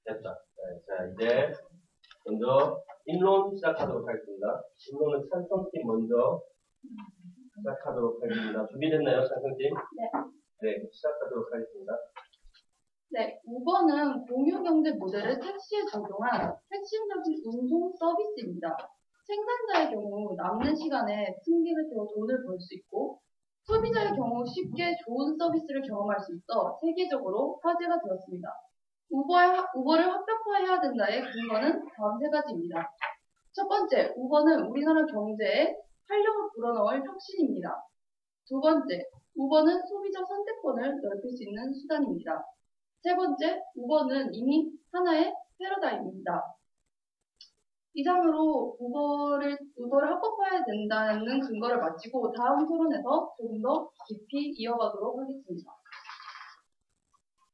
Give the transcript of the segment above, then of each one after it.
됐다. 네, 자, 이제 먼저 인론 시작하도록 하겠습니다. 인론은 찬성팀 먼저 시작하도록 하겠습니다. 준비됐나요, 찬성팀? 네. 네, 시작하도록 하겠습니다. 네, 5번은 공유경제 모델을 택시에 적용한 핵심적인 운송 서비스입니다. 생산자의 경우 남는 시간에 승객을 태워 돈을 벌 수 있고 소비자의 경우 쉽게 좋은 서비스를 경험할 수 있어 세계적으로 화제가 되었습니다. 우버를 합법화해야 된다의 근거는 다음 세 가지입니다. 첫 번째, 우버는 우리나라 경제에 활력을 불어넣을 혁신입니다. 두 번째, 우버는 소비자 선택권을 넓힐 수 있는 수단입니다. 세 번째, 우버는 이미 하나의 패러다임입니다. 이상으로 우버를 합법화해야 된다는 근거를 마치고 다음 토론에서 조금 더 깊이 이어가도록 하겠습니다.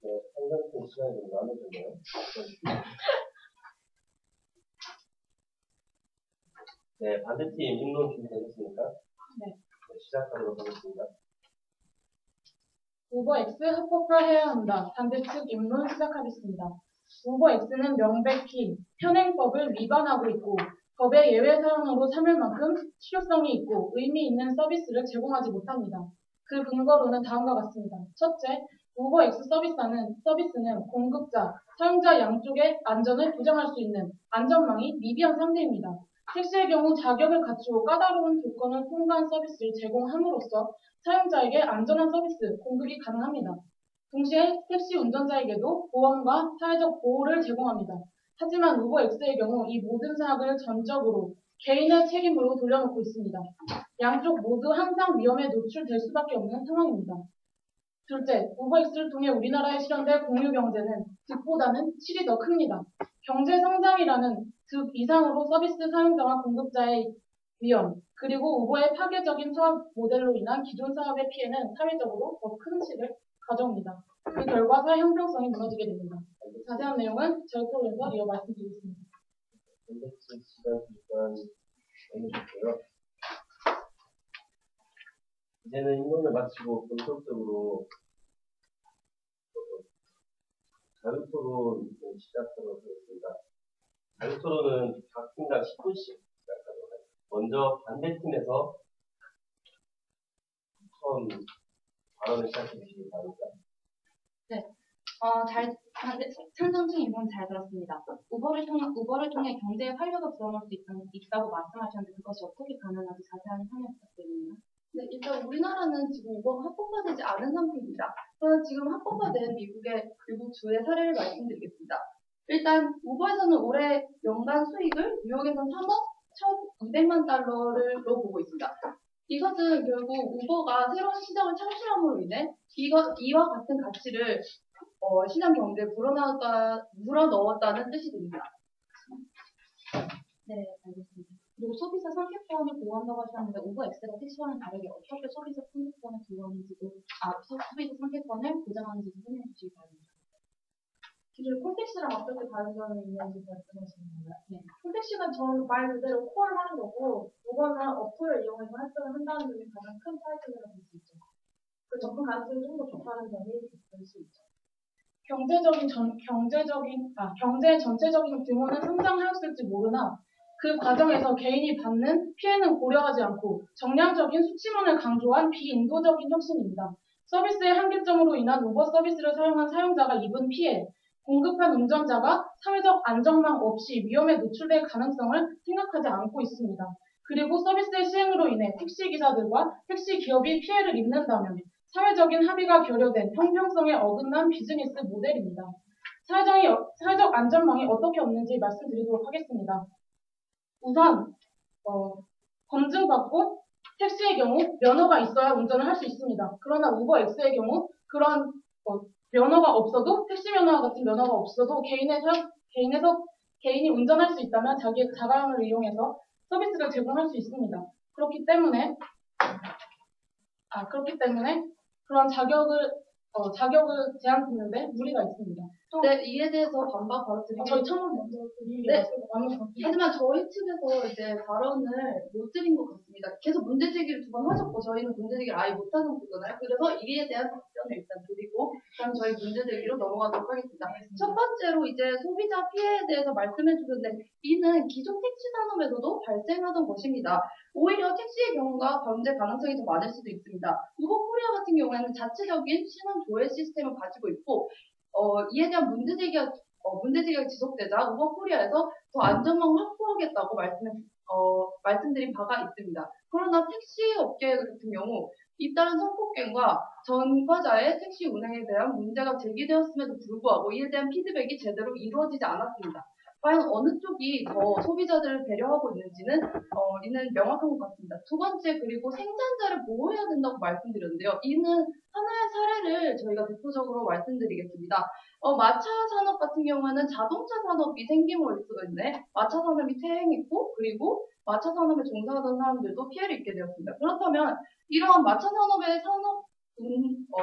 네, 찬성팀 시간이 좀 나눠졌네요. 네, 반대팀 인론 준비되셨습니까? 네. 시작하도록 하겠습니다. 우버X 합법화해야 한다. 반대측 입론 시작하겠습니다. 우버X는 명백히 현행법을 위반하고 있고 법의 예외 사항으로 삼을 만큼 실효성이 있고 의미 있는 서비스를 제공하지 못합니다. 그 근거로는 다음과 같습니다. 첫째, 우버X 서비스는 공급자, 사용자 양쪽의 안전을 보장할 수 있는 안전망이 미비한 상태입니다. 택시의 경우 자격을 갖추고 까다로운 조건을 통과한 서비스를 제공함으로써 사용자에게 안전한 서비스 공급이 가능합니다. 동시에 택시 운전자에게도 보험과 사회적 보호를 제공합니다. 하지만 우버X의 경우 이 모든 사항을 전적으로 개인의 책임으로 돌려놓고 있습니다. 양쪽 모두 항상 위험에 노출될 수밖에 없는 상황입니다. 둘째, 우버X를 통해 우리나라에 실현될 공유경제는 득보다는 실이 더 큽니다. 경제성장이라는 득 이상으로 서비스 사용자와 공급자의 위험, 그리고 우버의 파괴적인 사업 모델로 인한 기존 사업의 피해는 사회적으로 더 큰 실을 가져옵니다. 그 결과 사회 형평성이 무너지게 됩니다. 자세한 내용은 저희 토론에서 이어 말씀드리겠습니다. 반대팀 시간 잠깐 나눠주세요. 이제는 인론을 마치고 본격적으로 자유토론 시작하도록 하겠습니다. 자유토론은 각 팀당 10분씩 시작하도록 하겠습니다. 먼저 반대팀에서 처음 발언을 시작해 주시기 바랍니다. 네. 찬성팀 이분 잘 들었습니다. 우버를 통해 경제에 활력을 불어넣을 수 있다고 말씀하셨는데 그것이 어떻게 가능한지 자세한 설명 부탁드립니다. 네, 일단 우리나라는 지금 우버가 합법화되지 않은 상태입니다. 저는 지금 합법화된 미국 주의 사례를 말씀드리겠습니다. 일단 우버에서는 올해 연간 수익을 뉴욕에서는 3억 1,200만 달러로 보고 있습니다. 이것은 결국 우버가 새로운 시장을 창출함으로 인해 이와 같은 가치를 시장 경제에 물어넣었다는 뜻이 됩니다. 네, 알겠습니다. 그리고 소비자 선택권을 보호한다고 하셨는데 우버X가 택시와는 다르게 어떻게 소비자 선택권을 보호하는지도 소비자 선택권을 보장하는지도 설명해 주시기 바랍니다. 기존 콘택시랑 어떻게 다른 점이 있는지 말씀하시는 건가요? 네. 콘택시는 전 말 그대로 콜을 하는 거고, 우버는 어플을 이용해서 활동을 한다는 점이 가장 큰 차이점이라고 볼 수 있죠. 그 접근 가능성이 좀 더 좋다는 점이 볼 수 있죠. 경제의 전체적인 규모는 성장하였을지 모르나 그 과정에서 개인이 받는 피해는 고려하지 않고 정량적인 수치론을 강조한 비인도적인 혁신입니다. 서비스의 한계점으로 인한 우버 서비스를 사용한 사용자가 입은 피해, 공급한 운전자가 사회적 안전망 없이 위험에 노출될 가능성을 생각하지 않고 있습니다. 그리고 서비스의 시행으로 인해 택시기사들과 택시기업이 피해를 입는다면 사회적인 합의가 결여된 형평성에 어긋난 비즈니스 모델입니다. 사회적 안전망이 어떻게 없는지 말씀드리도록 하겠습니다. 우선 검증받고 택시의 경우 면허가 있어야 운전을 할 수 있습니다. 그러나 우버X의 경우 그런 면허가 없어도 택시 면허와 같은 면허가 없어도 개인이 운전할 수 있다면 자기의 자가용을 이용해서 서비스를 제공할 수 있습니다. 그렇기 때문에 그런 자격을 제한짓는데 무리가 있습니다. 네, 이에 대해서 반박 바로 드리겠습니다. 저희 청원 먼저 드리기 네. 너무 하지만 저희 측에서 이제 발언을 못 드린 것 같습니다. 계속 문제 제기를 두 번 하셨고 저희는 문제 제기를 아예 못하는 거잖아요. 그래서 이에 대한 답변을 일단 드리고 그럼 저희 문제 제기로 넘어가도록 하겠습니다. 첫 번째로 이제 소비자 피해에 대해서 말씀해 주셨는데 이는 기존 택시 산업에서도 발생하던 것입니다. 오히려 택시의 경우가 범죄 가능성이 더 많을 수도 있습니다. 우버 코리아 같은 경우에는 자체적인 신원 조회 시스템을 가지고 있고 이에 대한 문제 제기가 지속되자 우버 코리아에서 더 안전망을 확보하겠다고 말씀드린 바가 있습니다. 그러나 택시 업계 같은 경우 잇따른 성폭행과 전과자의 택시 운행에 대한 문제가 제기되었음에도 불구하고 이에 대한 피드백이 제대로 이루어지지 않았습니다. 과연 어느 쪽이 더 소비자들을 배려하고 있는지는 이는 명확한 것 같습니다. 두 번째, 그리고 생산자를 보호해야 된다고 말씀드렸는데요. 이는 하나의 사례를 저희가 대표적으로 말씀드리겠습니다. 마차 산업 같은 경우에는 자동차 산업이 생김으로 인해 마차 산업이 퇴행했고 그리고 마차 산업에 종사하던 사람들도 피해를 입게 되었습니다. 그렇다면 이러한 마차 산업의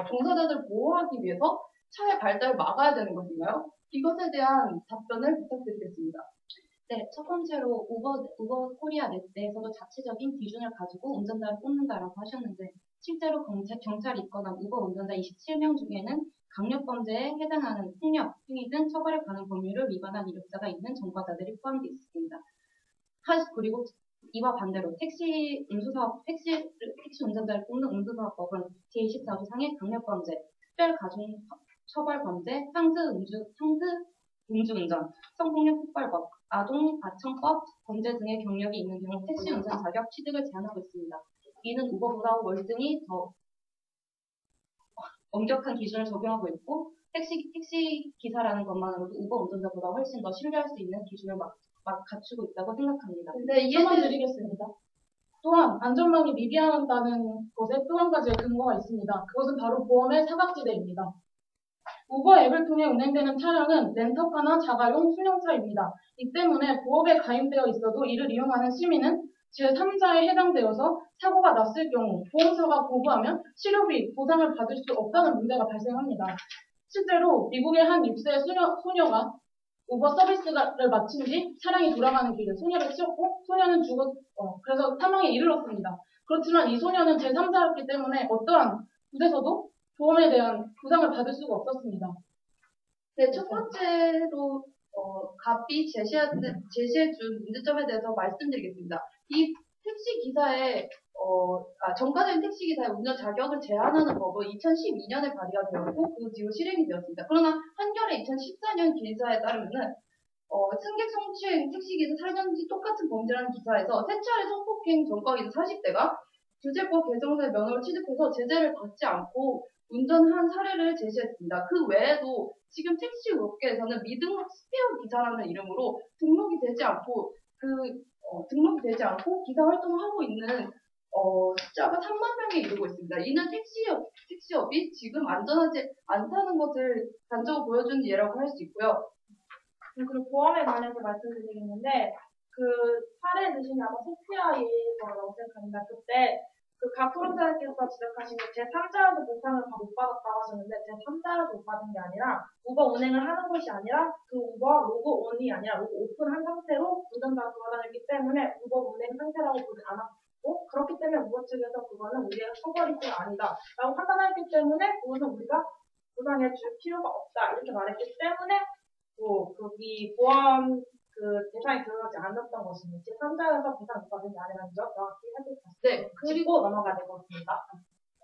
종사자들을 보호하기 위해서 차의 발달을 막아야 되는 것인가요? 이것에 대한 답변을 부탁드리겠습니다. 네, 첫 번째로 우버 코리아 내에서도 자체적인 기준을 가지고 운전자를 뽑는다라고 하셨는데 실제로 경찰이 있거나 우버 운전자 27명 중에는 강력범죄에 해당하는 폭력, 행위 등 처벌에 관한 법률을 위반한 이력자가 있는 전과자들이 포함되어 있습니다. 그리고 이와 반대로 택시 운전자를 뽑는 운수사업법은 제24조상의 강력범죄, 특별가중처벌범죄, 상습 음주운전, 성폭력 특벌법, 아동아청법 범죄 등의 경력이 있는 경우 택시 운전 자격 취득을 제한하고 있습니다. 이는 우버보다 월등히 더 엄격한 기준을 적용하고 있고 택시 기사라는 것만으로도 우버 운전자보다 훨씬 더 신뢰할 수 있는 기준을 갖추고 있다고 생각합니다. 네, 이해만 드리겠습니다. 또한 안전망이 미비하다는 것에 또 한 가지의 근거가 있습니다. 그것은 바로 보험의 사각지대입니다. 우버 앱을 통해 운행되는 차량은 렌터카나 자가용 승용차입니다. 이 때문에 보험에 가입되어 있어도 이를 이용하는 시민은 제3자에 해당되어서 사고가 났을 경우 보험사가 고부하면 치료비, 보상을 받을 수 없다는 문제가 발생합니다. 실제로 미국의 한 6세 소녀가 우버 서비스를 마친 뒤 차량이 돌아가는 길에 소녀를 치웠고 소녀는 그래서 사망에 이르렀습니다. 그렇지만 이 소녀는 제3자였기 때문에 어떠한 곳에서도 보험에 대한 보상을 받을 수가 없었습니다. 네, 첫 번째로 갑이 제시해준 문제점에 대해서 말씀드리겠습니다. 이 택시 기사의 전과적인 택시 기사의 운전 자격을 제한하는 법은 2012년에 발의가 되었고 그 뒤로 실행이 되었습니다. 그러나 한겨레 2014년 기사에 따르면은 승객 성추행 택시 기사 4년 뒤 똑같은 범죄라는 기사에서 세 차례 성폭행 전과 기사 40대가 규제법 개정사의 면허를 취득해서 제재를 받지 않고 운전한 사례를 제시했습니다. 그 외에도 지금 택시 업계에서는 미등록 스페어 기사라는 이름으로 등록이 되지 않고 기사 활동을 하고 있는 숫자가 3만 명에 이르고 있습니다. 이는 택시업이 지금 안전하지 않다는 것을 단적으로 보여준 예라고 할 수 있고요. 그리고 보험에 관해서 말씀드리겠는데 그 사례 드시면 아마 소피아 예에서라고 생각합니다. 그때 그 가프론사님께서 지적하신 게 제3자라도 보상을 못 받았다고 하셨는데 제3자라도 못 받은 게 아니라 우버 운행을 하는 것이 아니라 그 우버 로고 온이 아니라 로고 오픈한 상태로 운전자가 돌아다녔기 때문에 우버 운행 상태라고 보지 않았고 그렇기 때문에 우버 측에서 그거는 우리의 처벌이가 아니다 라고 판단했기 때문에 그것은 우리가 보상해 줄 필요가 없다 이렇게 말했기 때문에 거기 보험 대상에 들어가지 않았던 것입니다. 제3자여서 보상 못 받은 게 아니라는 점 명확히 해주셨습니다. 네, 그리고 넘어가야 될 것 같습니다.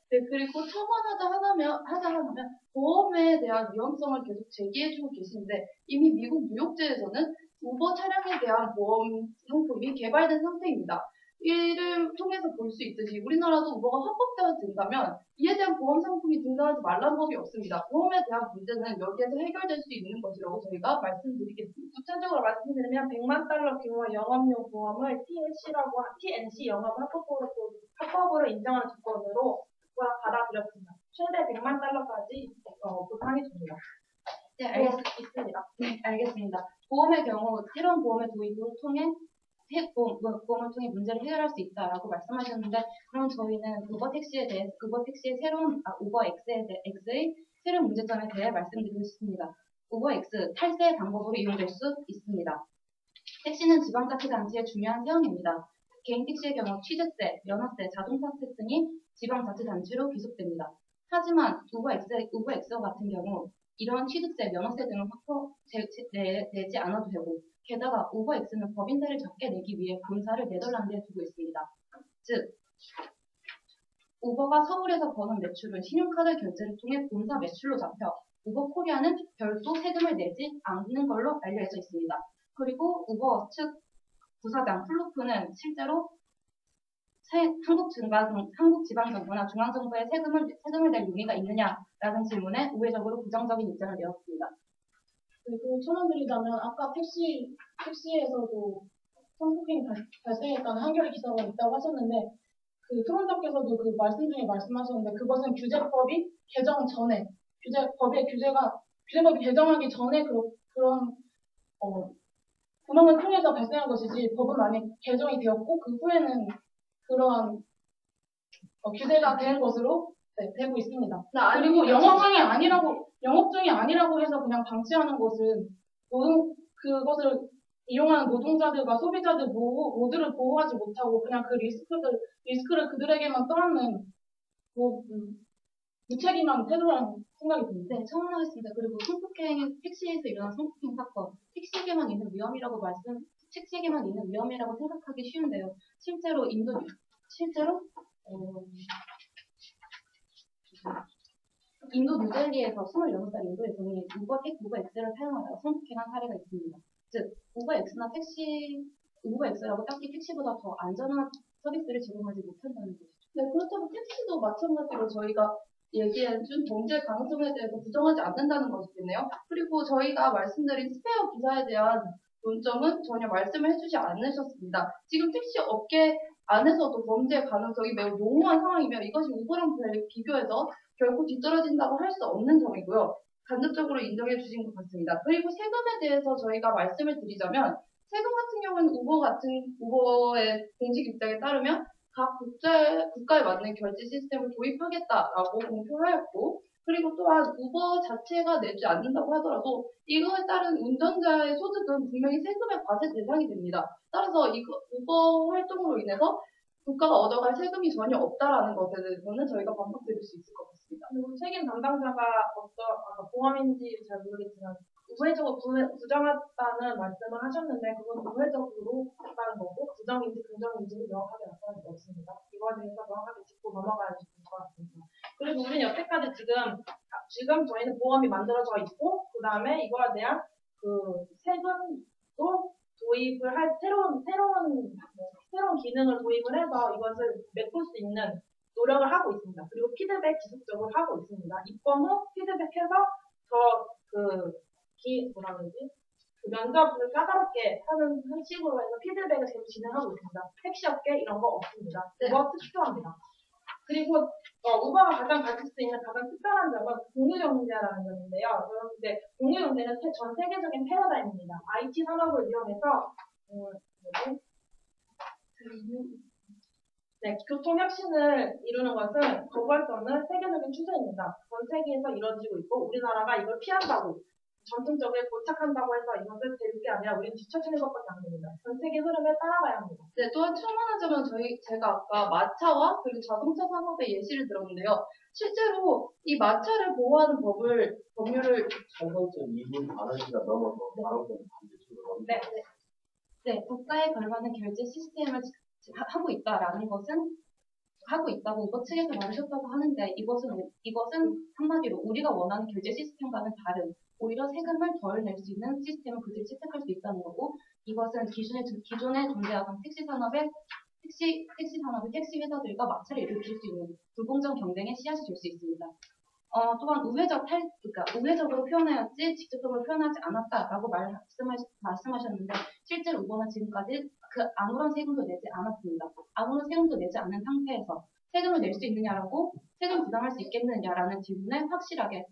네, 그리고 처벌하자 하면 보험에 대한 위험성을 계속 제기해주고 계시는데 이미 미국 뉴욕주에서는 우버 차량에 대한 보험 상품이 개발된 상태입니다. 이를 통해서 볼 수 있듯이 우리나라도 우버가 합법화가 된다면 이에 대한 보험 상품이 등장하지 말라는 법이 없습니다. 보험에 대한 문제는 여기에서 해결될 수 있는 것이라고 저희가 말씀드리겠습니다. 구체적으로 말씀드리면 100만 달러 규모의 영업용 보험을 TNC 영업 합법으로 인정하는 조건으로 받아들였습니다. 최대 100만 달러까지 보상이 됩니다. 네, 있습니다. 네, 알겠습니다. 보험의 경우 새로운 보험의 도입을 통해 보험을 통해 문제를 해결할 수 있다라고 말씀하셨는데 그럼 저희는 우버 택시의 새로운 우버 X의 새로운 문제점에 대해 말씀드리고 싶습니다. 우버 X 탈세 방법으로 이용될 수 있습니다. 택시는 지방자치단체의 중요한 세형입니다. 개인 택시의 경우 취득세, 면허세, 자동차세 등이 지방자치단체로 귀속됩니다. 하지만 우버 X와 같은 경우 이러한 취득세, 면허세 등을 내지 않아도 되고 게다가 우버 X는 법인세를 적게 내기 위해 본사를 네덜란드에 두고 있습니다. 즉, 우버가 서울에서 버는 매출은 신용카드 결제를 통해 본사 매출로 잡혀 우버 코리아는 별도 세금을 내지 않는 걸로 알려져 있습니다. 그리고 우버 측 부사장 플루프는 실제로 한국지방정부나 중앙정부에 세금을 낼 용의가 있느냐라는 질문에 우회적으로 부정적인 입장을 내었습니다. 그리고 첨언 드리자면 아까 택시에서도 성폭행 발생했다는 한겨레 기사가 있다고 하셨는데 그 토론자께서도 그 말씀 중에 말씀하셨는데 그것은 규제법이 개정 전에 규제법이 개정하기 전에 그런 구멍을 통해서 발생한 것이지 법은 많이 개정이 되었고 그 후에는 그러한 규제가 된 것으로 되고 있습니다. 그리고 영업 중이 아니라고 해서 그냥 방치하는 것은 그것을 이용하는 노동자들과 소비자들 모두를 보호하지 못하고 그냥 그 리스크를 그들에게만 떠안는 무책임한 태도라는 생각이 듭니다. 네, 첨언하겠습니다. 그리고 택시에서 일어난 성폭행 사건, 택시에게만 있는 위험이라고 생각하기 쉬운데요. 실제로 인도 뉴델리에서 26살 인도 여성이 우버 X를 사용하다가 성폭행한 사례가 있습니다. 즉, 우버 X라고 딱히 택시보다 더 안전한 서비스를 제공하지 못한다는 것이죠. 네, 그렇다면 택시도 마찬가지로 저희가 얘기해준 범죄 가능성에 대해서 부정하지 않는다는 것이겠네요. 그리고 저희가 말씀드린 스페어 기사에 대한 논점은 전혀 말씀을 해주지 않으셨습니다. 지금 택시 업계 안에서도 범죄 가능성이 매우 농후한 상황이며 이것이 우버랑 비교해서 결코 뒤떨어진다고 할 수 없는 점이고요. 간접적으로 인정해 주신 것 같습니다. 그리고 세금에 대해서 저희가 말씀을 드리자면 세금 같은 경우는 우버의 공식 입장에 따르면 각 국가에 맞는 결제 시스템을 도입하겠다라고 공표하였고 그리고 또한 우버 자체가 내지 않는다고 하더라도 이거에 따른 운전자의 소득은 분명히 세금의 과세 대상이 됩니다. 따라서 우버 활동으로 인해서 국가가 얻어갈 세금이 전혀 없다라는 것에 대해서는 저희가 반박드릴 수 있을 것 같습니다. 그리고 책임 담당자가 보험인지 잘 모르겠지만 우회적으로 부정했다는 말씀을 하셨는데 그건 우회적으로 했다는 거고 부정인지 긍정인지는 명확하게 나타나지 없습니다. 이거에 대해서 명확하게 짚고 넘어가야 될 것 같습니다. 그리고 우리는 여태까지 지금 저희는 보험이 만들어져 있고 그 다음에 이거에 대한 그 세금도 도입을 할 새로운 기능을 도입을 해서 이것을 메꿀 수 있는 노력을 하고 있습니다. 그리고 피드백 지속적으로 하고 있습니다. 입건 후 피드백해서 면접을 까다롭게 하는 식으로 해서 피드백을 계속 진행하고 있습니다. 택시업계 이런 거 없습니다. 우버 특수합니다. 그리고 우버가 가질 수 있는 가장 특별한 점은 공유경제라는 점인데요. 여러분 이제 공유경제는 전 세계적인 패러다임입니다. IT 산업을 이용해서 교통혁신을 이루는 것은 거부할 수 없는 세계적인 추세입니다. 전 세계에서 이루어지고 있고 우리나라가 이걸 피한다고 전통적으로 고착한다고 해서 이것을 배울 게 아니라 우리는 뒤처지는 것밖에 안 됩니다. 전 세계 흐름에 따라가야 합니다. 네, 또한 첨언하자면 제가 아까 마차와 그리고 자동차 산업의 예시를 들었는데요. 실제로 이 마차를 보호하는 법률을 상성점 2분 반원시가 넘어서 발언권 반대쪽으로 네, 국가에 걸맞는 결제 시스템을 하고 있다고 우버 측에서 말하셨다고 하는데 이것은 한마디로 우리가 원하는 결제 시스템과는 다른 오히려 세금을 덜 낼 수 있는 시스템을 그들이 채택할 수 있다는 거고 이것은 기존에 존재하던 택시 산업의 택시 회사들과 마찰을 일으킬 수 있는 불공정 경쟁의 씨앗이 될 수 있습니다. 또한 우회적으로 표현하였지 직접적으로 표현하지 않았다라고 말씀하셨는데 실제로 우버는 지금까지 아무런 세금도 내지 않았습니다. 아무런 세금도 내지 않는 상태에서 세금을 낼 수 있느냐라고 세금 부담할 수 있겠느냐라는 질문에 확실하게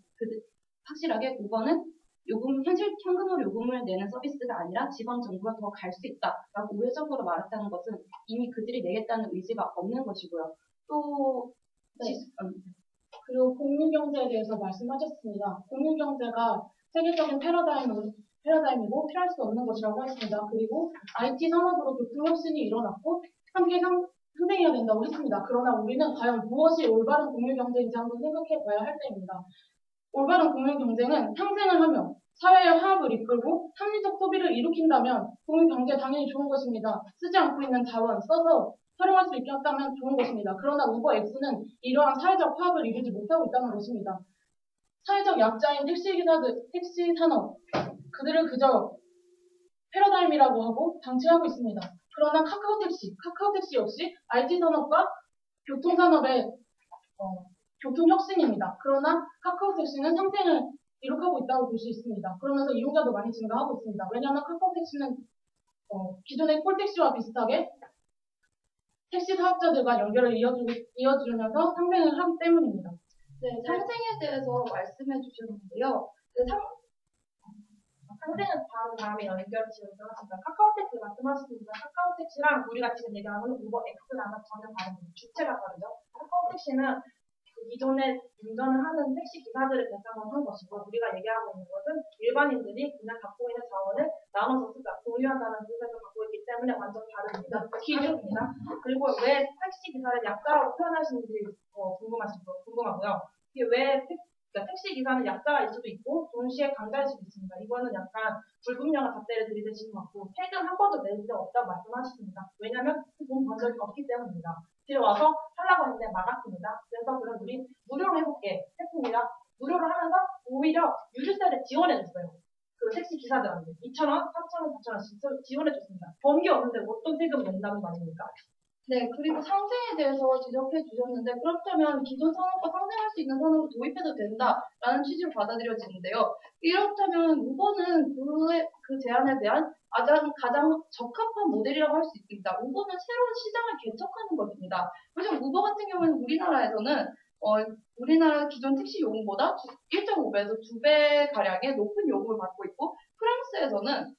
우버는 현금으로 요금을 내는 서비스가 아니라 지방정부가 더 갈 수 있다라고 우회적으로 말했다는 것은 이미 그들이 내겠다는 의지가 없는 것이고요. 그리고 공유경제에 대해서 말씀하셨습니다. 공유경제가 세계적인 패러다임이고 피할 수 없는 것이라고 했습니다. 그리고 IT 산업으로 교통혁신이 일어났고 함께 상생해야 된다고 했습니다. 그러나 우리는 과연 무엇이 올바른 공유경제인지 한번 생각해 봐야 할 때입니다. 올바른 공유경쟁은 상생을 하며 사회의 화합을 이끌고 합리적 소비를 일으킨다면 공유경제 당연히 좋은 것입니다. 쓰지 않고 있는 자원 써서 활용할 수 있게 한다면 좋은 것입니다. 그러나 우버X는 이러한 사회적 화합을 이루지 못하고 있다는 것입니다. 사회적 약자인 택시기사들, 택시 산업, 그들을 그저 패러다임이라고 하고 방치하고 있습니다. 그러나 카카오택시 역시 IT 산업과 교통산업의 교통혁신입니다. 그러나 카카오택시는 상생을 기록하고 있다고 볼 수 있습니다. 그러면서 이용자도 많이 증가하고 있습니다. 왜냐하면 카카오택시는 기존의 콜택시와 비슷하게 택시 사업자들과 연결을 이어주면서 상생을 하기 때문입니다. 네, 상생에 대해서 말씀해 주셨는데요. 상생은 바로 다음에 연결 지어서 하시니까 카카오택시 말씀하셨습니다. 카카오택시랑 우리가 지금 얘기하는 우버X랑은 전혀 다릅니다. 주체가 다르죠. 카카오택시는 기존에 운전을 하는 택시 기사들을 대상으로 한 것이고 우리가 얘기하고 있는 것은 일반인들이 그냥 갖고 있는 자원을 나눠서 쓰자 공유한다는 뜻에서 갖고 있기 때문에 완전 다릅니다. 기준입니다. 그리고 왜 택시 기사를 약자라고 표현하시는지 궁금하고요. 이게 왜 택시 기사는 약자가 있을 수도 있고 동시에 강자일 수도 있습니다. 이거는 약간 불분명한 잣대를 들이대시는 것 같고 세금 한 번도 낼 적 없다고 말씀하셨습니다. 왜냐하면 돈 번 적이 없기 때문입니다. 들어와서 하려고 했는데 막았습니다. 그래서 그럼 우리 무료로 해볼게 했습니다. 무료로 하면서 오히려 유류세를 지원해줬어요. 그 택시 기사들한테 2,000원, 3,000원, 4,000원씩 지원해줬습니다. 번게 없는데 어떤 세금 낸다는 거 아닙니까? 네, 그리고 상생에 대해서 지적해 주셨는데 그렇다면 기존 산업과 상생할 수 있는 산업을 도입해도 된다라는 취지로 받아들여지는데요. 이렇다면 우버는 그 제안에 대한 가장 적합한 모델이라고 할 수 있습니다. 우버는 새로운 시장을 개척하는 것입니다. 왜냐하면 우버 같은 경우에는 우리나라에서는 우리나라 기존 택시 요금보다 1.5배에서 2배 가량의 높은 요금을 받고 있고 프랑스에서는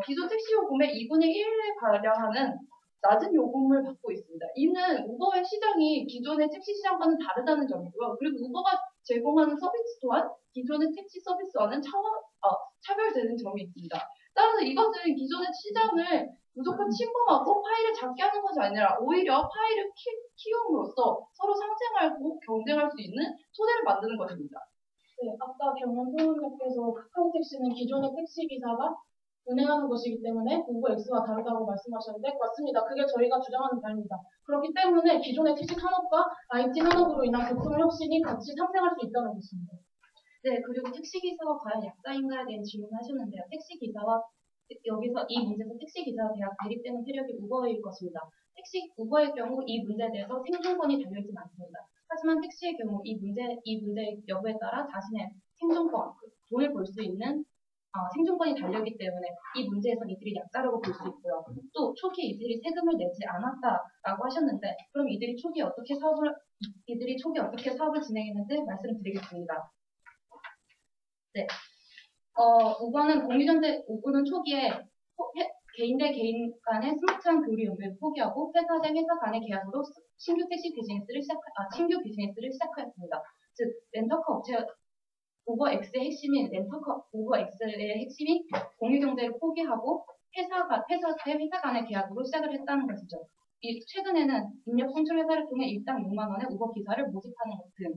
기존 택시 요금의 2분의 1에 가량하는 낮은 요금을 받고 있습니다. 이는 우버의 시장이 기존의 택시 시장과는 다르다는 점이고요. 그리고 우버가 제공하는 서비스 또한 기존의 택시 서비스와는 차별되는 점이 있습니다. 따라서 이것은 기존의 시장을 무조건 침범하고 파이를 작게 하는 것이 아니라 오히려 파이를 키움으로써 서로 상생하고 경쟁할 수 있는 토대를 만드는 것입니다. 네, 아까 경영소님께서 카카오택시는 기존의 택시기사가 운행하는 것이기 때문에 우버X와 다르다고 말씀하셨는데 맞습니다. 그게 저희가 주장하는 바입니다. 그렇기 때문에 기존의 택시 산업과 IT 산업으로 인한 교통혁신이 같이 상생할 수 있다는 것입니다. 네, 그리고 택시기사가 과연 약자인가에 대한 질문을 하셨는데요. 택시기사와 여기서 이 문제에서 택시기사와 대학 대립되는 세력이 우버일 것입니다. 우버의 경우 이 문제에 대해서 생존권이 달려있진 않습니다. 하지만 택시의 경우 이 문제의 여부에 따라 자신의 생존권, 돈을 벌 수 있는 생존권이 달려있기 때문에 이 문제에서 이들이 약자라고 볼 수 있고요. 또 초기 이들이 세금을 내지 않았다라고 하셨는데 그럼 이들이 초기 어떻게 사업을 진행했는지 말씀드리겠습니다. 네, 우버는 초기에 개인 대 개인 간의 스마트한 교류 연결을 포기하고 회사 대 회사 간의 계약으로 신규 비즈니스를 시작하였습니다. 즉 렌터카 업체 우버X의 핵심인 우버X의 핵심이 공유경제를 포기하고 회사 간의 계약으로 시작을 했다는 것이죠. 최근에는 인력 송출 회사를 통해 일당 6만 원의 우버 기사를 모집하는 것 등,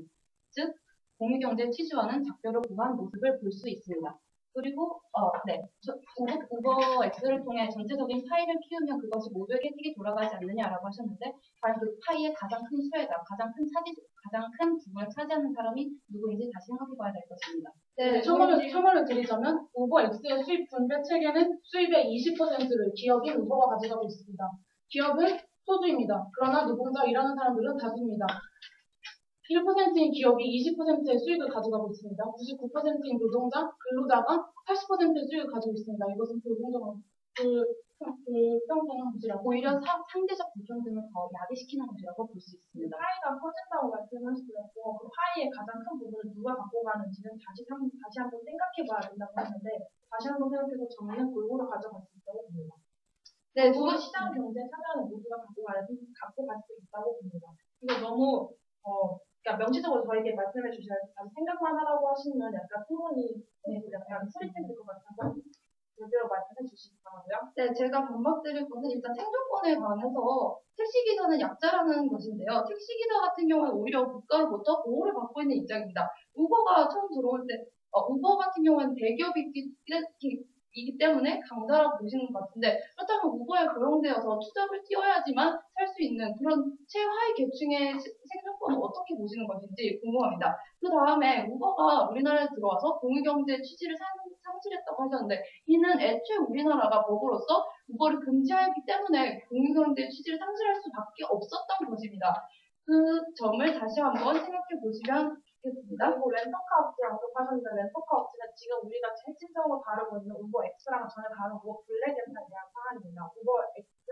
즉 공유경제 취지와는 작별을 구한 모습을 볼 수 있습니다. 그리고 우버X를 통해 전체적인 파이를 키우면 그것이 모두에게 혜택이 돌아가지 않느냐라고 하셨는데 과연 그 파이의 가장 큰 수혜자, 가장 큰 부분을 차지하는 사람이 누구인지 다시 생각해봐야 될 것입니다. 네, 첨언을 드리자면 우버X의 수입 분배 체계는 수입의 20%를 기업인 우버가 가져가고 있습니다. 기업은 소수입니다. 그러나 노동자 일하는 사람들은 다수입니다. 1%인 기업이 20%의 수익을 가져가고 있습니다. 99%인 근로자가 80%의 수익을 가지고 있습니다. 이것은 불평등한 것이라고 오히려 상대적 불평등을 더 야기시키는 것이라고 볼 수 있습니다. 파이가 커진다고 말씀하셨고 그 파이의 가장 큰 부분을 누가 갖고 가는지는 다시 한번 생각해봐야 된다고 하는데 다시 한번 생각해서 저는 골고루 가져갈 수 있다고 봅니다. 네, 시장 경제 참여는 모두가 갖고 갈 수 있다고 봅니다. 이거 너무 그러니까 명시적으로 저에게 말씀해 주셔야 생각만 하라고 하시면 약간 토론이 약간 소리템 될것 같아서 제대로 말씀해 주시기 바라고요. 네, 제가 반박드릴 것은 일단 생존권에 관해서 택시기사는 약자라는 것인데요. 택시기사 같은 경우는 오히려 국가로부터 보호를 받고 있는 입장입니다. 우버가 처음 들어올 때, 우버 같은 경우는 대기업이기 때문에 강자라고 보시는 것 같은데, 그렇다면 우버에 고용되어서 투잡을 뛰어야지만 살 수 있는 그런 최하위 계층의 생존권은 어떻게 보시는 것인지 궁금합니다. 그 다음에 우버가 우리나라에 들어와서 공유경제 취지를 상실했다고 하셨는데, 이는 애초에 우리나라가 법으로서 우버를 금지하였기 때문에 공유경제 취지를 상실할 수밖에 없었던 것입니다. 그 점을 다시 한번 생각해 보시면 좋겠습니다. 그리고 렌터카 업체 언급하셨는데 렌터카 업체는 지금 우리가 핵심적으로 다루고 있는 우버 X랑 전혀 다른 우버 블랙에 대한 사안입니다. 우버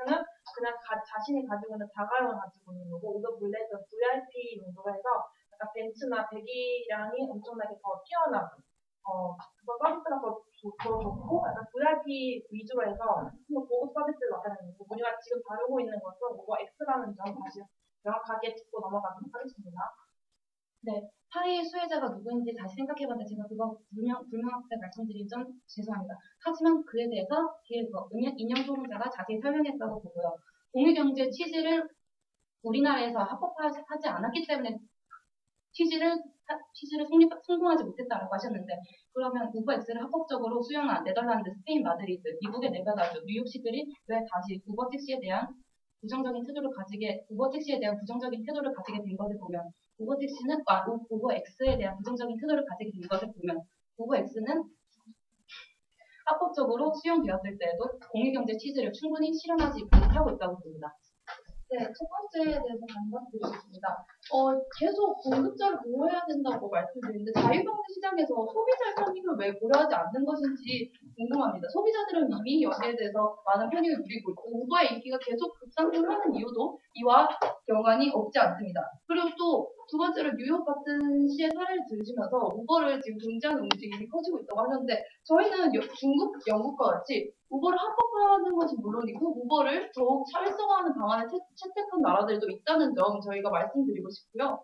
X는 그냥 자신이 가지고 있는 자가용을 가지고 있는 거고 우버 블랙은 VIP 용도로 해서 약간 벤츠나 배기량이 엄청나게 더 뛰어난 그거 서비스가 더 좋고 약간 VIP 위주로 해서 좀 더 고급 서비스를 나타내는 거고 우리가 지금 다루고 있는 것은 우버 X라는 점 다시 명확하게 짚고 넘어가도록 하겠습니다. 네, 파리의 수혜자가 누구인지 다시 생각해봤는데 제가 그거 불명확하게 말씀드린 점 죄송합니다. 하지만 그에 대해서 뒤에 인용 소문자가 자세히 설명했다고 보고요. 공유경제 취지를 우리나라에서 합법화하지 않았기 때문에 취지를 성공하지 못했다라고 하셨는데 그러면 우버 X를 합법적으로 수용한 네덜란드, 스페인, 마드리드, 미국의 네바다주, 뉴욕시들이 왜 다시 우버 택시에 대한 부정적인 태도를 가지게 된 것을 보면 우버 X에 대한 부정적인 태도를 가지게 된 것을 보면 우버 X는 합법적으로 수용되었을 때에도 공유경제 취지를 충분히 실현하지 못하고 있다고 봅니다. 네, 첫 번째에 대해서 반박드리겠습니다. 계속 공급자를 보호해야 된다고 말씀드리는데 자유경제 시장에서 소비자의 편익을 왜 고려하지 않는 것인지 궁금합니다. 소비자들은 이미 여기에 대해서 많은 편익을 누리고 있고 우버의 인기가 계속 급상승하는 이유도 이와 연관이 없지 않습니다. 그리고 또 두 번째로 뉴욕 같은 시의 사례를 들으시면서 우버를 지금 금지하는 움직임이 커지고 있다고 하셨는데 저희는 중국, 영국과 같이 우버를 합법화하는 것은 물론이고 우버를 더욱 차별성화하는 방안을 채택한 나라들도 있다는 점 저희가 말씀드리고 싶고요.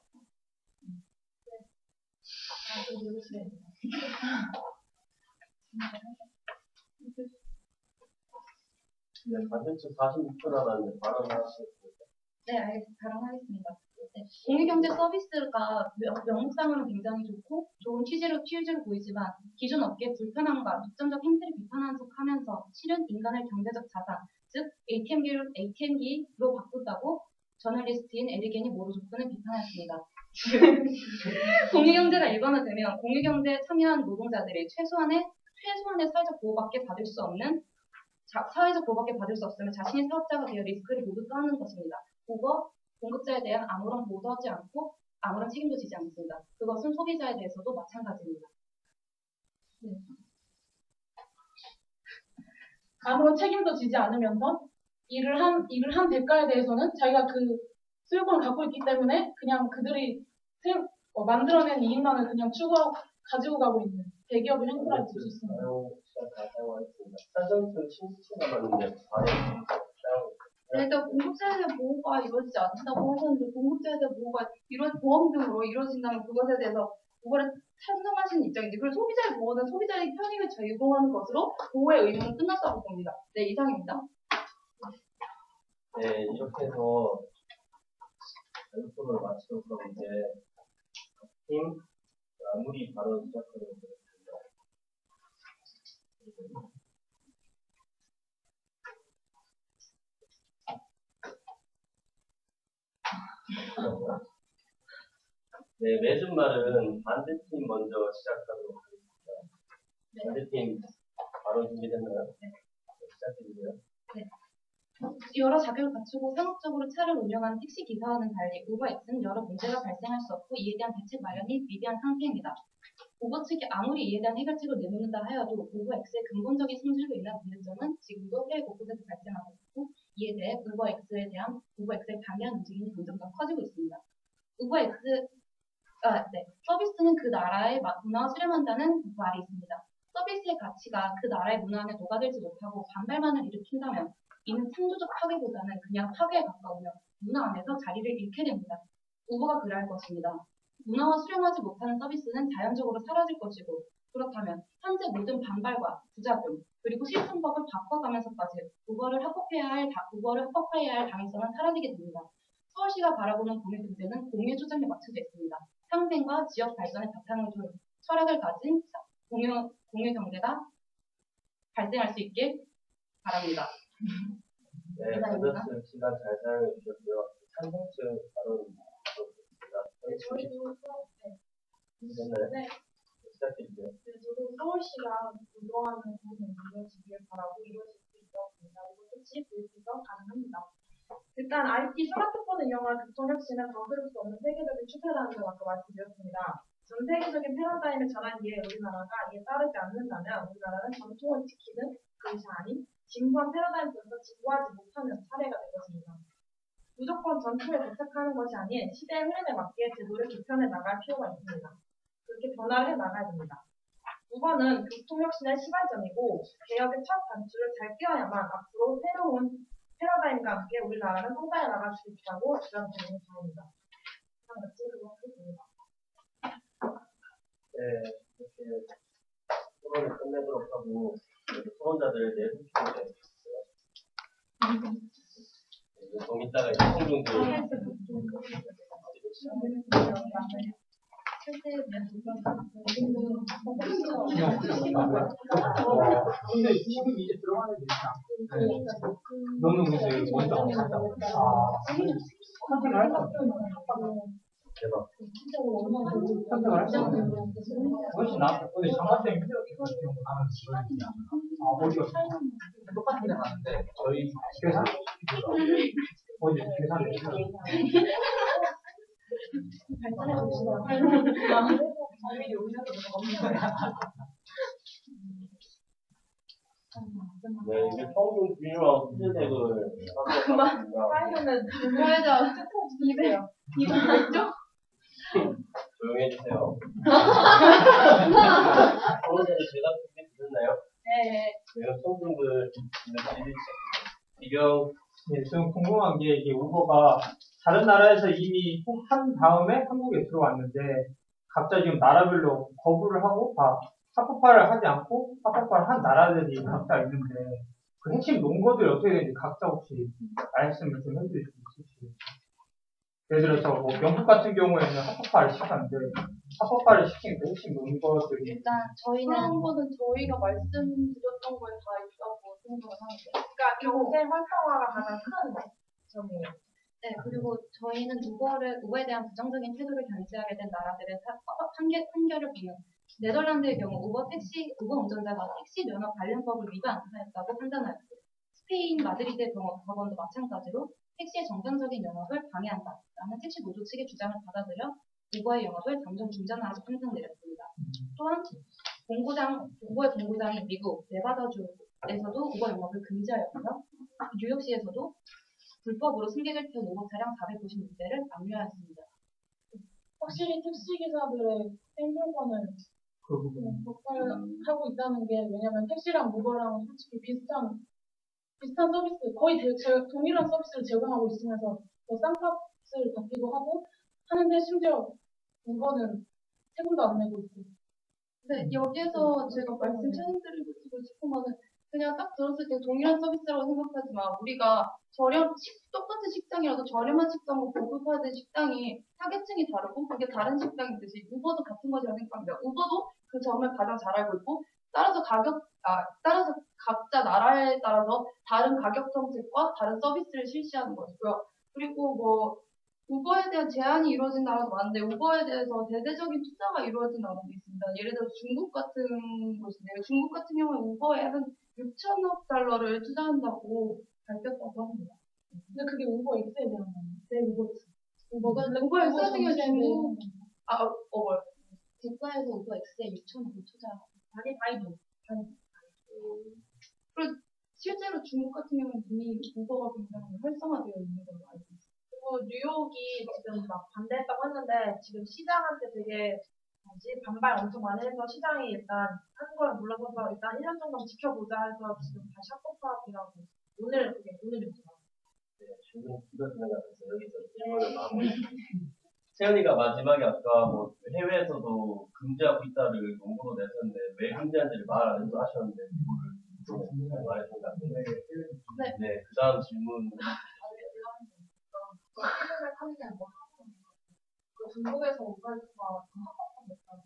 네, 반대쪽 46초 남았는데 발언을 하시겠습니다. 네, 알겠습니다. 발언하겠습니다. 네, 공유경제 서비스가 명목상으로는 굉장히 좋고 좋은 취지로 보이지만 기존 업계의 불편함과 독점적 행태를 비판하는 척하면서 실은 인간을 경제적 자산, 즉 ATM기로 바꾼다고 저널리스트인 에리겐이 모로 족군을 비판하였습니다. 공유경제가 일반화되면 공유경제에 참여한 노동자들이 최소한의 사회적 보호밖에 받을 수 없으면 자신이 사업자가 되어 리스크를 모두 떠안는 것입니다. 우버 공급자에 대한 아무런 보호도 하지 않고 아무런 책임도 지지 않습니다. 그것은 소비자에 대해서도 마찬가지입니다. 네. 아무런 책임도 지지 않으면서 일을 한 대가에 대해서는 자기가 그 수요권을 갖고 있기 때문에 그냥 그들이 만들어낸 이익만을 그냥 가지고 가고 있는 대기업의 행보라고 볼 수 있습니다. 사용하겠습니다. 사전투 10초 남았는데 발언 네, 일단 공급자에 대한 보호가 이루어지지 않는다고 하셨는데 공급자에 대한 보호가 보험 등으로 이루어진다면 그것에 대해서 그거를 찬성하시는 입장인지 그리고 소비자의 보호는 소비자의 편익을 제공하는 것으로 보호의 의무는 끝났다고 봅니다. 네, 이상입니다. 네, 이렇게 해서 발표를 마치도록 이제 팀 마무리 발언 시작하도록 하겠습니다. 네, 맺은 말은 반대팀 먼저 시작하도록 하겠습니다. 네. 반대팀 발언 준비됐나요? 네. 시작해주세요. 여러 자격을 갖추고 상업적으로 차를 운영하는 택시 기사와는 달리 우버 X는 여러 문제가 발생할 수 없고 이에 대한 대책 마련이 미비한 상태입니다. 우버 측이 아무리 이에 대한 해결책을 내놓는다 하여도 우버 X의 근본적인 성질로 인한 문제점은 지금도 해외 곳곳에서 발생하고 있고 이에 대해 우버 X에 반대하는 움직임이 점점 더 커지고 있습니다. 서비스는 그 나라의 문화와 수렴한다는 말이 있습니다. 서비스의 가치가 그 나라의 문화 안에 녹아들지 못하고 반발만을 일으킨다면 이는 창조적 파괴보다는 그냥 파괴에 가까우며 문화 안에서 자리를 잃게 됩니다. 우버가 그럴 것입니다. 문화와 수렴하지 못하는 서비스는 자연적으로 사라질 것이고 그렇다면 현재 모든 반발과 부작용 그리고 실천법을 바꿔가면서까지 우버를 합법화해야 할 당위성은 사라지게 됩니다. 서울시가 바라보는 공유경제는 공유의 초점에 맞춰져 있습니다. 상생과 지역 발전의 바탕을 둔 철학을 가진 공유경제가 발생할 수 있길 바랍니다. 네, 밸런스 시간 잘 사용해 주셨고요. 찬성층 발언 들어보겠습니다. 저희도 됐나요? 네. 시작해주세요. 저도 서울시가 운동하는 부분을 이루어지길 바라고 이루어질 수 있었습니다. 그리고 특히 도입해서 가능합니다. 일단 IT 스마트폰을 이용한 교통혁신은 거스를 수 없는 세계적인 추세라는 점 아까 말씀드렸습니다. 전 세계적인 패러다임의 전환기에 우리나라가 이에 따르지 않는다면 우리나라는 전통을 지키는 그것이 아닌 진부한 패러다임 속에서 진보하지 못하는 사례가 될 것입니다. 무조건 전통에 도착하는 것이 아닌 시대의 흐름에 맞게 제도를 개편해 나갈 필요가 있습니다. 그렇게 변화를 해 나가야 됩니다. 우버는 교통혁신의 시발점이고 개혁의 첫 단추를 잘 끼워야만 앞으로 새로운 패러다임과 함께 우리나라는 성장해 나갈 수 있다고 주장드리는 바입니다. 이상 같이 그렇습니다. 네, 이렇게 토론을 끝내도록 하고 토론자들 내부표를 좀 이따가 이제 청중들 근데 지금 이제 들어가는 게 있다. 너는 근데 먼저 안 갔다. 선택을 할 수 대박. 선택을 할 수 없는 훨씬 낫다. 근데 장학생이 필요했기 때문에 나는 어디가 똑같은 데 갔는데 저희 계산 어디 계산을 했어요. 네, 이제 청중 비율하고 피드백을 그만. 사이드는 그래서 이거 뭐였죠? 조용히 해주세요. 토론자들 제가 준비 드렸나요? 네. 네, 청중들 비경 네, 좀 궁금한 게 이게 우버가 다른 나라에서 이미 한 다음에 한국에 들어왔는데 각자 지금 나라별로 거부를 하고 다 합법화를 하지 않고 합법화를 한 나라들이 각자 있는데 그 핵심 논거들이 어떻게 되는지 각자 혹시 말씀을 좀 해주실 수 있으실까요? 예를 들어서 뭐 영국 같은 경우에는 합법화를 시켰는데 합법화를 시킨 그 핵심 논거들이 일단 저희는 그런 거는 저희가 말씀드렸던 거에 다 있다고 생각을 하는데. 그러니까 경제 활성화가 가장 큰 점이에요. 네, 그리고 저희는 우버에 대한 부정적인 태도를 견지하게 된 나라들의 판결을 보면 네덜란드의 경우 우버 운전자가 택시 면허 관련법을 위반하였다고 판단하였고 스페인 마드리드의 법원도 마찬가지로 택시의 정상적인 영업을 방해한다라는 택시 노조 측의 주장을 받아들여 우버의 영업을 당장 중단하라고 판정 내렸습니다. 또한 우버의 본고장이 미국 네바다주에서도 우버 영업을 금지하였고요. 뉴욕시에서도 불법으로 승객을 태운 우버 차량 496대를 압류하였습니다. 확실히 택시기사들의 생존권을 그 부분 하고 있다는 게 왜냐면 택시랑 우버랑 솔직히 비슷한 서비스 거의 동일한 서비스를 제공하고 있으면서 더 싼 값을 받기도 하고 하는데 심지어 우버는 세금도 안 내고 있고 근데 여기에서 제가 말씀드리고 싶은 거는 그냥 딱 들었을 때 동일한 서비스라고 생각하지만 우리가 똑같은 식당이라도 저렴한 식당과 고급화된 식당이 타겟층이 다르고 그게 다른 식당이듯이 우버도 같은 것이라고 생각합니다. 우버도 그 점을 가장 잘 알고 있고 따라서 각자 나라에 따라서 다른 가격 정책과 다른 서비스를 실시하는 것이고요. 그리고 뭐 우버에 대한 제한이 이루어진 나라도 많은데 우버에 대해서 대대적인 투자가 이루어진 나라도 있습니다. 예를 들어 중국 같은 곳인데요. 중국 같은 경우에 우버에 한 6천억 달러를 투자한다고 밝혔다고 합니다. 근데 그게 우버 X에 대한 거예요. 네, 우버. 우버 X 같은 경우에 중국, 뭐요? 국가에서 우버 X에 6천억을 투자. 자기 바이든. 그리고 실제로 중국 같은 경우는 이미 우버가 굉장히 활성화되어 있는 걸로 알고 있습니다. 그리고 뉴욕이 지금 막 반대했다고 했는데 지금 시장한테 되게 반발 엄청 많이 해서 시장이 일단 하는 걸 물러서서 일단 1년 정도 지켜보자 해서 지금 다시 합법화하기라고 오늘이었죠. 네, 지금 기가 지나가면서 여기서 질문을 마무리 세연이가 마지막에 아까 뭐 해외에서도 금지하고 있다를 논문으로 내셨는데 왜 금지한지를 말 안 해서 하셨는데 그거를 잘 말해준 것 같은데. 네, 그 다음 질문. 한국에 파는 게 아니라 그 중국에서 오가이트가 합법화됐다는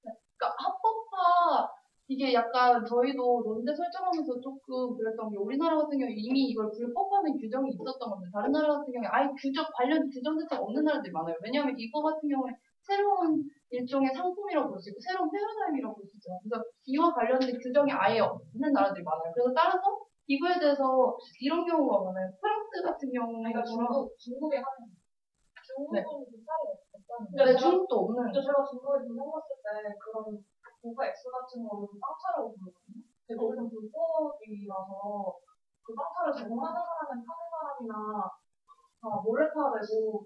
그러니까 합법화 이게 약간 저희도 논대 설정하면서 조금 그랬던 게 우리나라 같은 경우에 이미 이걸 불법화는 규정이 있었던 건데 다른 나라 같은 경우에 아예 관련 규정 자체가 없는 나라들이 많아요. 왜냐하면 이거 같은 경우에 새로운 일종의 상품이라고 볼 수 있고 새로운 패러다임이라고 볼 수 있잖아요. 그래서 이와 관련된 규정이 아예 없는 나라들이 많아요. 그래서 따라서 이거에 대해서 이런 경우가 많아요. 프랑스 같은 경우가 그러니까 중국에 하는 중국은 비싸게 없다는 네, 중국도 없는. 근데 제가 중국에 등록했을 때 그런 고가 X 같은 거는 빵차라고 부르거든요. 근데 거기는 불법이라서 그 빵차를 제공하는 사람은 파는 사람이나 다 몰래 파야 되고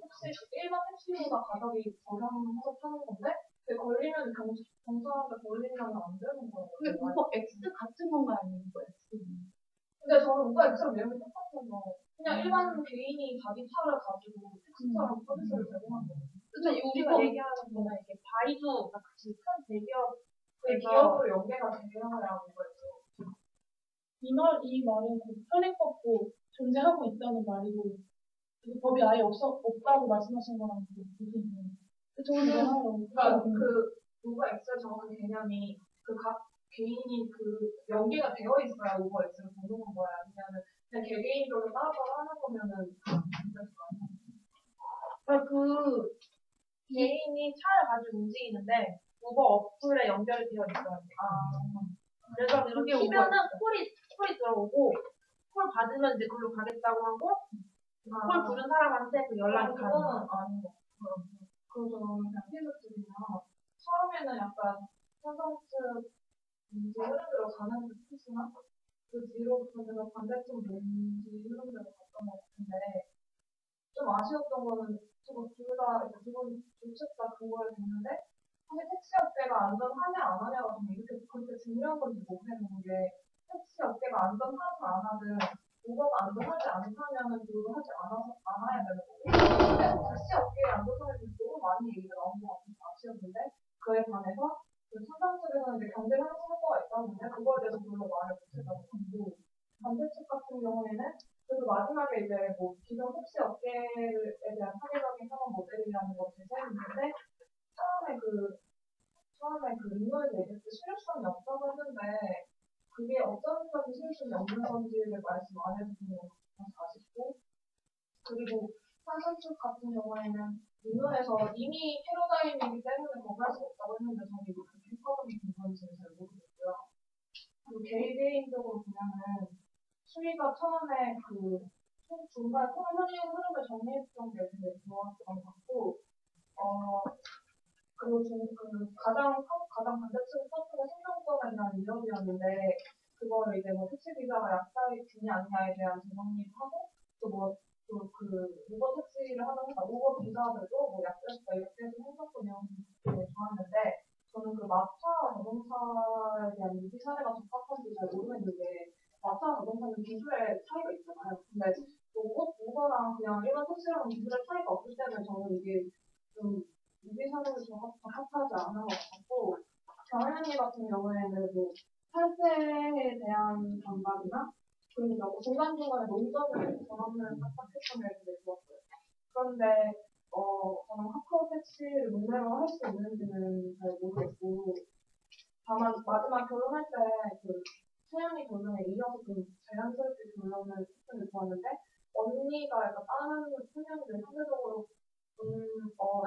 일반 택시보다 가격이 저렴해서 파는 건데 근데 걸리면 경찰한테 걸리면 안 되는 거예요. 그게 우버 X 같은 건가요? 아니면 우버 X? 근데 저는 우버 X랑 내용이 똑같아서 그냥 일반 개인이 자기 차를 가지고 택시처럼 서비스를 제공하는 거예요. 근데 우리가 우버 얘기하는 거는 이게 바이두 같이 큰 대기업 그 그러니까. 기업으로 연계가 되어야 하는 거죠. 이 말은 그 현행법도 존재하고 있다는 말이고 그 법이 아예 없다고 말씀하신 거랑 무슨 저는 그러니까 그 우버 X의 정확한 개념이 그 각 개인이 그 연계가 되어 있어야 우버 X를 부르는 거야. 아니면은 그냥 개개인적으로 따로따로 하는 거면은 안 될 거 아니야. 그 개인이 차를 가지고 움직이는데 우버 어플에 연결이 되어 있어야 돼. 그래서 그게 이렇게 키면은 우버 콜이 들어오고 콜 받으면 이제 그걸로 가겠다고 하고 콜 부른 사람한테 그 연락이 가는 거. 아닌 거. 그래서 저는 그냥 피드들이나 처음에는 약간 선성스 흐름대로 가는 듯이나 그 뒤로부터 제가 반대쪽 뭔지 흐름대로 갔던 것 같은데 좀 아쉬웠던 거는 저거 둘 다 그거에 됐는데 사실 택시 업계가 안전하냐 안 하냐가 좀 이렇게 그렇게 중요한 건지 모르겠는 게 택시 업계가 안전하든 안 하든 우버가 안전하지 않다면은 그걸 하지 않아야 되는 거고 근데 택시 업계의 안전성에 대해서 너무 많이 얘기가 나온 것 같아서 아쉬웠는데 그에 반해서 그 천상 쪽에서는 이제 경제 상승 효과가 있다는데 그거에 대해서 별로 말을 못했다고 하고 반대쪽 같은 경우에는 그래서 마지막에 이제 뭐 기존 택시 업계에 대한 합리적인 상업 모델이라는 걸 제시했는데 처음에 그 인물에서 얘기했을 때 실효성이 없다고 했는데 그게 어떤 점이 실효성이 없는 건지를 말씀 안 해주시는 것 같아서 아쉽고 그리고 산선축 같은 경우에는 인문에서 이미 패러다임이기 때문에 거부할 수 없다고 했는데 저는 이거 그렇게 효과적인 근거인지는 잘 모르겠고요. 그리고 개인적으로 보면은 수위가 처음에 그 중간 흐름을 정리했던 게 되게 좋았던 것 같고 그리고 가장 반대쪽에 썼던 게 생명권에 대한 위협이었는데 그거를 이제 뭐 택시 기사가 약사의 주냐 아니냐에 대한 재정립 하고 그 우버 택시를 하는 우버 기사들도 뭐 약사였다 이렇게 해서 생각도 내용이 되게 좋았는데 저는 그 마차 자동차에 대한 유기 사례가 적합한지 잘 모르겠는 게 마차 자동차는 기술의 차이가 있잖아요. 근데 우버랑 그냥 일반 택시랑 기술의 차이가 없기 때문에 저는 이게 좀 유기 사례를 적합하지 않은 것 같고 정현이 같은 경우에는 뭐 탈세에 대한 반박이나 그리고 중간중간에 논점을 전환을 딱 했던 게 되게 좋았어요. 그런데 저는 카카오 택시를 문제로 할 수 있는지는 잘 모르겠고 다만 마지막 결론할 때 그 세연이 결론에 이어서 좀 자연스럽게 결론을 했으면 좋았는데 언니가 약간 다른 청년들 상대적으로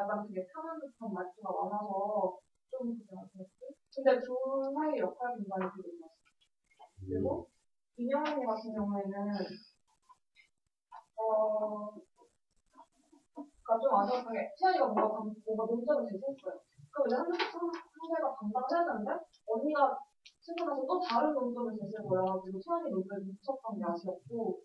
약간 되게 편한 듯한 말투가 많아서 좀 그게 아쉬웠고 근데 둘 사이 역할 분담이 되게 좋았어요. 그리고 인형 언니 같은 경우에는 그러니까 좀 아쉬웠던 게 채연이가 뭔가 논점을 제시했어요. 그럼 이제 상대가 감당을 해야 되는데 언니가 치고 나서 또 다른 논점을 제시한 거야. 그리고 채연이 논점을 묻혔던 게 아쉬웠고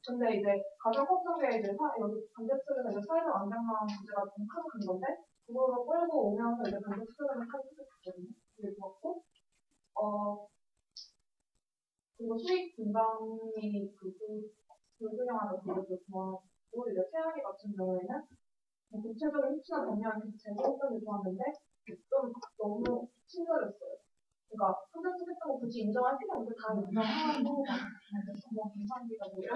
근데 이제 가장 컸던 게 이제 여기 반대쪽에서 이제 사회적 안정망 문제가 좀 큰 건데 그걸로 끌고 오면서 이제 반대쪽에서 큰 수익이거든요. 그게 좋았고 그리고 수익 분담이 불균형하다 그것도 좋았고 이제 태연이 같은 경우에는 구체적인 수치나 변경을 계속 제시했던 게 좋았는데 좀 너무 친절했어요. 그러니까 컨텐츠 했던 거 굳이 인정할 필요 없는데 다 인정하고 뭐 감사합니다 뭐 이런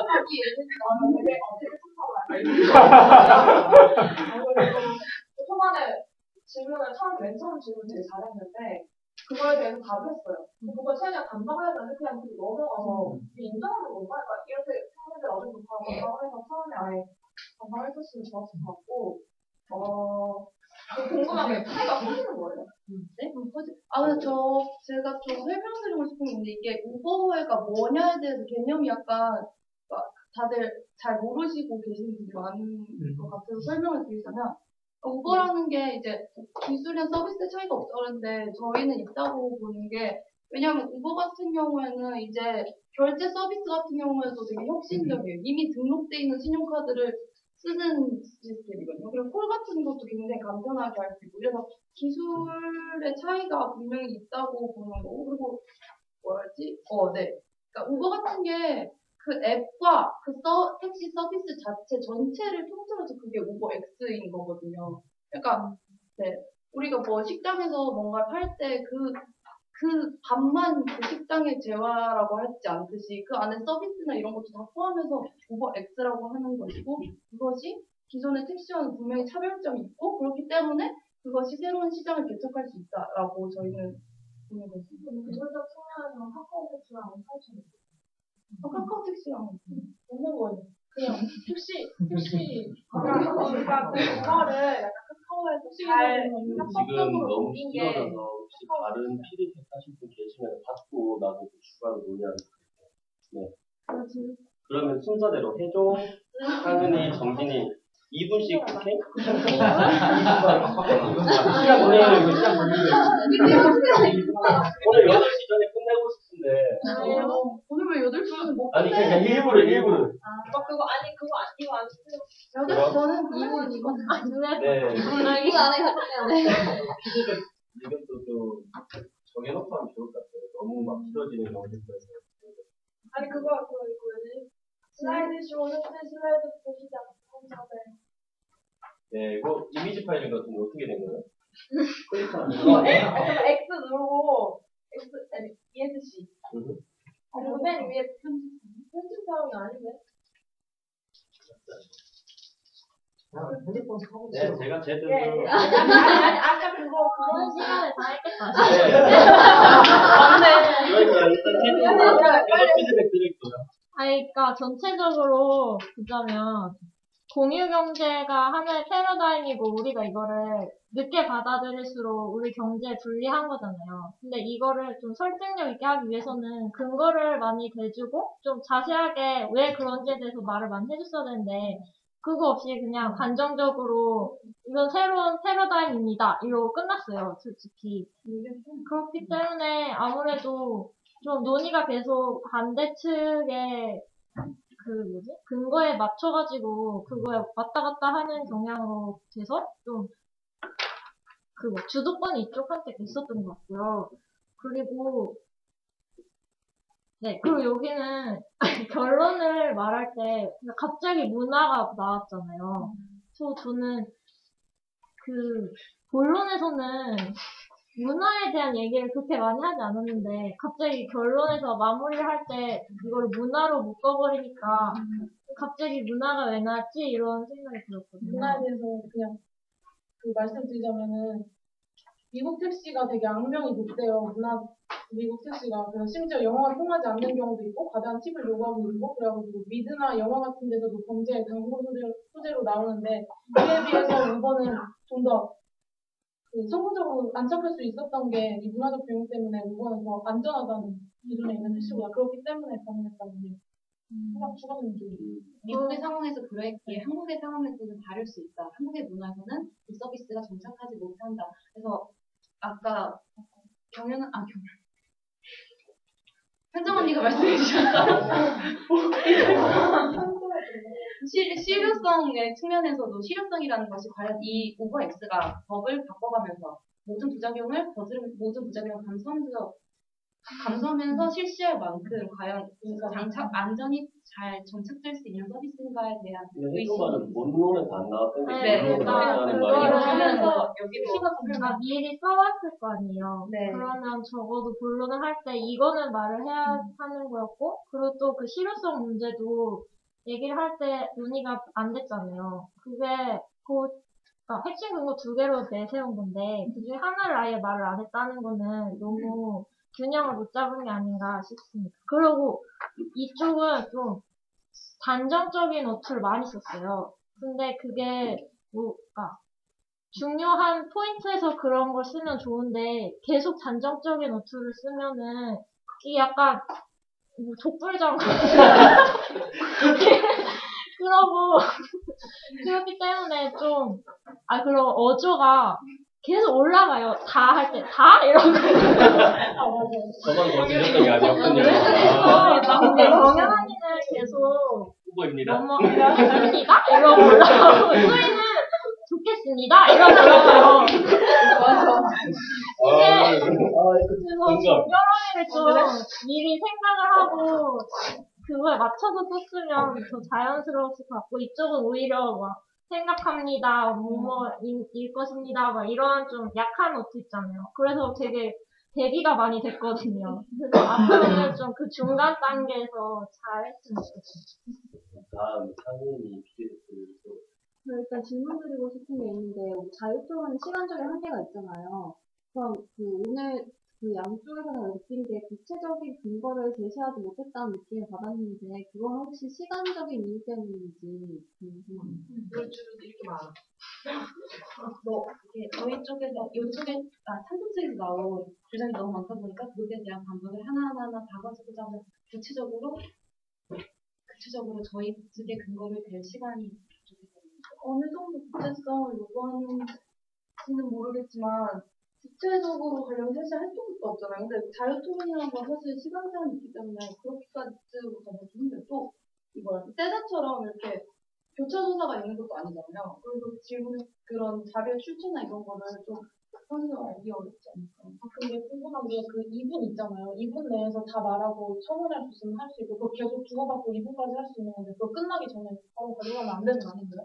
자기 나는 되게 어떻게 초반에 질문을 맨 처음 질문 되게 잘했는데 그거에 대해서 답을 했어요. 그걸 최대한 반박을 하지 않고 그냥 넘어가서 인정하는 건가? 그러니까 이렇게 사람들 어느 정도 반박을 해서 처음에 아예 반박을 했었으면 좋았을 것 같고 궁금한 게 차이가 커지는 거예요? 네? 제가 좀 설명드리고 싶은 게 있는데, 이게 우버웨어가 뭐냐에 대해서 개념이 약간, 다들 잘 모르시고 계시는 분이 많은 것 같아서 설명을 드리자면, 우버라는 게 이제 기술이나 서비스 차이가 없다고 그러는데, 저희는 있다고 보는 게, 왜냐면 우버 같은 경우에는 이제 결제 서비스 같은 경우에도 되게 혁신적이에요. 이미 등록돼 있는 신용카드를 쓰는 시스템이거든요. 그리고 콜 같은 것도 굉장히 간편하게 할 수 있고, 그래서 기술의 차이가 분명히 있다고 보는 거고, 그리고 네. 그러니까 우버 같은 게 그 앱과 그 택시 서비스 자체 전체를 통틀어서 그게 우버 X인 거거든요. 그러니까 네. 우리가 뭐 식당에서 뭔가 팔 때 그 밥만 그 식당의 재화라고 하지 않듯이 그 안에 서비스나 이런 것도 다 포함해서 우버 X라고 하는 것이고, 그것이 기존의 택시와는 분명히 차별점이 있고, 그렇기 때문에 그것이 새로운 시장을 개척할 수 있다라고 저희는 보는 것입니다. 기술적 측면에서는 카카오 택시랑 사이즈는 카카오 택시랑 없는 거예요. 그냥 택시 그러니까 그거를 약간 카카오에서 잘 지금 너무 길어져서 혹시 다른 피드백 하실 분 계시면 받고 나도 추가로 논의하는 네. 그러면 순서대로 혜종, 상은이, 정진이 2분씩 오케이? 시간 보내요. 이거 시간 보내요. 오늘 8시 전에 끝내고 싶은데 오늘 왜 8시는 못 아니 그냥 일부러 이거 안 쓰세요. 8시 저는 2분 네. 이거 안에 갔어요. 피드백 이것도 좀 정해놓고 하면 좋을 것 같아요. 너무 막 길어지는 경우도 있어서. 아니 그거 뭐지? 슬라이드 쇼 슬라이드 보시자. 네, 이거 이미지 파일 같은 거 어떻게 된 거예요? 클릭하면 X 누르고 ESC. 맨 위에 편집 사항이 아닌데? 핸드폰 사고 네, 제가 제대로 아니 아까 그거 그런 시간에 다 했겠다. 그러니까 일단 피드백 드릴게요. 그러니까 전체적으로 보자면 공유경제가 하나의 패러다임이고 우리가 이거를 늦게 받아들일수록 우리 경제에 불리한 거잖아요. 근데 이거를 좀 설득력 있게 하기 위해서는 근거를 많이 대주고 좀 자세하게 왜 그런지에 대해서 말을 많이 해줬어야 되는데 그거 없이 그냥 단정적으로 이건 새로운 패러다임입니다. 이러고 끝났어요, 솔직히. 그렇기 때문에 아무래도 좀 논의가 계속 반대 측의 근거에 맞춰가지고 그거에 왔다 갔다 하는 경향으로 돼서 좀 주도권이 이쪽한테 있었던 것 같고요. 그리고 그리고 여기는 결론을 말할 때 갑자기 문화가 나왔잖아요. 그래서 저는 본론에서는 문화에 대한 얘기를 그렇게 많이 하지 않았는데 갑자기 결론에서 마무리를 할 때 이걸 문화로 묶어버리니까 갑자기 문화가 왜 나왔지? 이런 생각이 들었거든요. 문화에 대해서 그냥 말씀드리자면은 미국 택시가 되게 악명이 높대요. 미국 택시가 그래서 심지어 영어가 통하지 않는 경우도 있고 과다한 팁을 요구하고 있고 그래가지고 미드나 영화 같은 데서도 경제 광고 소재로 나오는데 이에 비해서 우버는 좀 더 성공적으로 안착할 수 있었던 게 이 문화적 배경 때문에 우버는 더 안전하다는 기존에 있는 택시보다 그렇기 때문에 가능했다는 추가 문제예요. 미국의 상황에서 그랬기에 한국의 상황에서는 다를 수 있다. 한국의 문화에서는 그 서비스가 정착하지 못한다. 그래서 아까 현정 언니가 말씀해 주셨다. 실효성의 측면에서도 실효성이라는 것이 과연 이 우버 X가 법을 바꿔가면서 모든 부작용을 감수하면서 감소하면서 실시할 만큼 과연 안전이 잘 정착될 수 있는 서비스인가에 대한 근데 해조말은 본론에도 안 나왔던 게 네, 본론에 그러니까 나왔다는 그거를 말이 하면서 여기도 그러니까 미리 써왔을 거 아니에요. 네. 그러면 적어도 본론을 할 때 이거는 말을 해야 하는 거였고, 그리고 또 그 실효성 문제도 얘기를 할 때 논의가 안 됐잖아요. 그게 그러니까 핵심 근거 두 개로 내세운 건데, 그 중에 하나를 아예 말을 안 했다는 거는 너무 균형을 못 잡은 게 아닌가 싶습니다. 그리고 이쪽은 좀 단정적인 어투를 많이 썼어요. 근데 그게 그러니까 중요한 포인트에서 그런 걸 쓰면 좋은데 계속 단정적인 어투를 쓰면은 이게 약간 뭐 족불장 그러고 그렇기 때문에 좀 그리고 어조가 계속 올라가요. 다 할 때 다 이러고 저만 그렇게 들렸던 게 아니었군요. 근데 정연아님은 계속 후보입니다. 넘어갑니다 이러고 올라가고 소희는 좋겠습니다 이러더라고요. 그래서 정연아님을 좀 미리 생각을 하고 그거에 맞춰서 썼으면 더 자연스러웠을 것 같고, 이쪽은 오히려 막 생각합니다, 뭐뭐일 것입니다, 막 이런 좀 약한 어투 있잖아요. 그래서 되게 대기가 많이 됐거든요. 그래서 앞으로는 좀 그 중간 단계에서 잘했으면 좋겠어요. 다음 상인이 비례대표로 일단 질문 드리고 싶은 게 있는데, 자유투는 시간적인 한계가 있잖아요. 그럼 오늘 양쪽에서 다 느낀 게 구체적인 근거를 제시하지 못했다는 느낌을 받았는데, 그건 혹시 시간적인 이유 때문인지 궁금합니다. 그럴 줄은 이렇게 많아. 이게 저희 쪽에서 이쪽에 삼성 측에서 나온 주장이 너무 많다 보니까 그것에 대한 반박을 하나하나 다 가지고 자면 구체적으로 저희 측의 근거를 댈 시간이 부족했거든요. 어느 정도 구체성을 요구하는지는 모르겠지만 구체적으로 관련 사실 할 것도 없잖아요. 근데 자유토론이라는 건 사실 시간 제한이 있기 때문에 그렇게까지 가면 좀 힘들고 이걸 세자처럼 이렇게 교차 조사가 있는 것도 아니잖아요. 그리고 질문 그런 자료 출처나 이런 거를 좀 선으로 알기 어렵지 않을까. 근데 궁금한 게 그 2분 있잖아요. 2분 내에서 다 말하고 청문할 수 있으면 할 수 있고, 그거 계속 주고받고 2분까지 할 수 있는 건데, 그거 끝나기 전에 바로 가져가면 안 되는 거 아닌가요?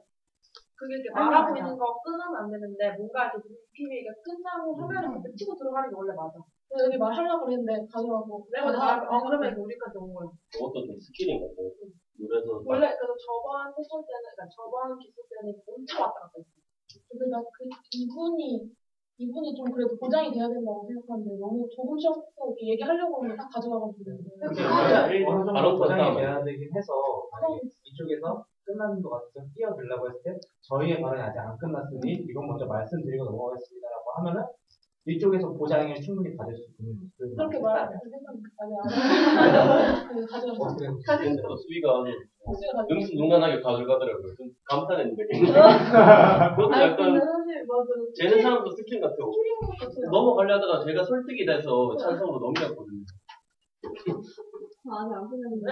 그게 이렇게 아니야, 말하고 아니야. 있는 거 끊으면 안 되는데 뭔가 이렇게 PP가 끝나고 화면을 그때 치고 들어가는 게 원래 맞아. 근데 여기 말하려고 그랬는데 가져가고. 내가 그러면 이제 우리까지 온 거야. 그것도 좀 스킬인 것 같아요. 그래서 원래 그래서 저번 세션 때는 그러니까 저번 기술 때는 엄청 왔다 갔다 했어. 근데 나 그 2분이 좀 그래도 보장이 돼야 된다고 생각하는데, 너무 조금씩 이렇게 얘기하려고 하면 딱 가져가가지고. 어느 정도 바로 보장이 떴다. 돼야 되긴 해서, 만약에 이쪽에서 끝나는 것 같아서 뛰어들려고 했을 때, 저희의 발언이 아직 안 끝났으니, 이건 먼저 말씀드리고 넘어가겠습니다라고 하면은, 이쪽에서 보장을 충분히 가질 수 있는. 그렇게 말하면 그 가져가고. 근데 또 수위가 능수능란하게 가져가더라고요. 좀 감탄했는데. 그것도 약간 근데 사실 맞아. 재는 사람도 스킬 같아요. 넘어가려다가 제가 설득이 돼서 찬성으로 넘겼거든요. 아직 안 끝났는데.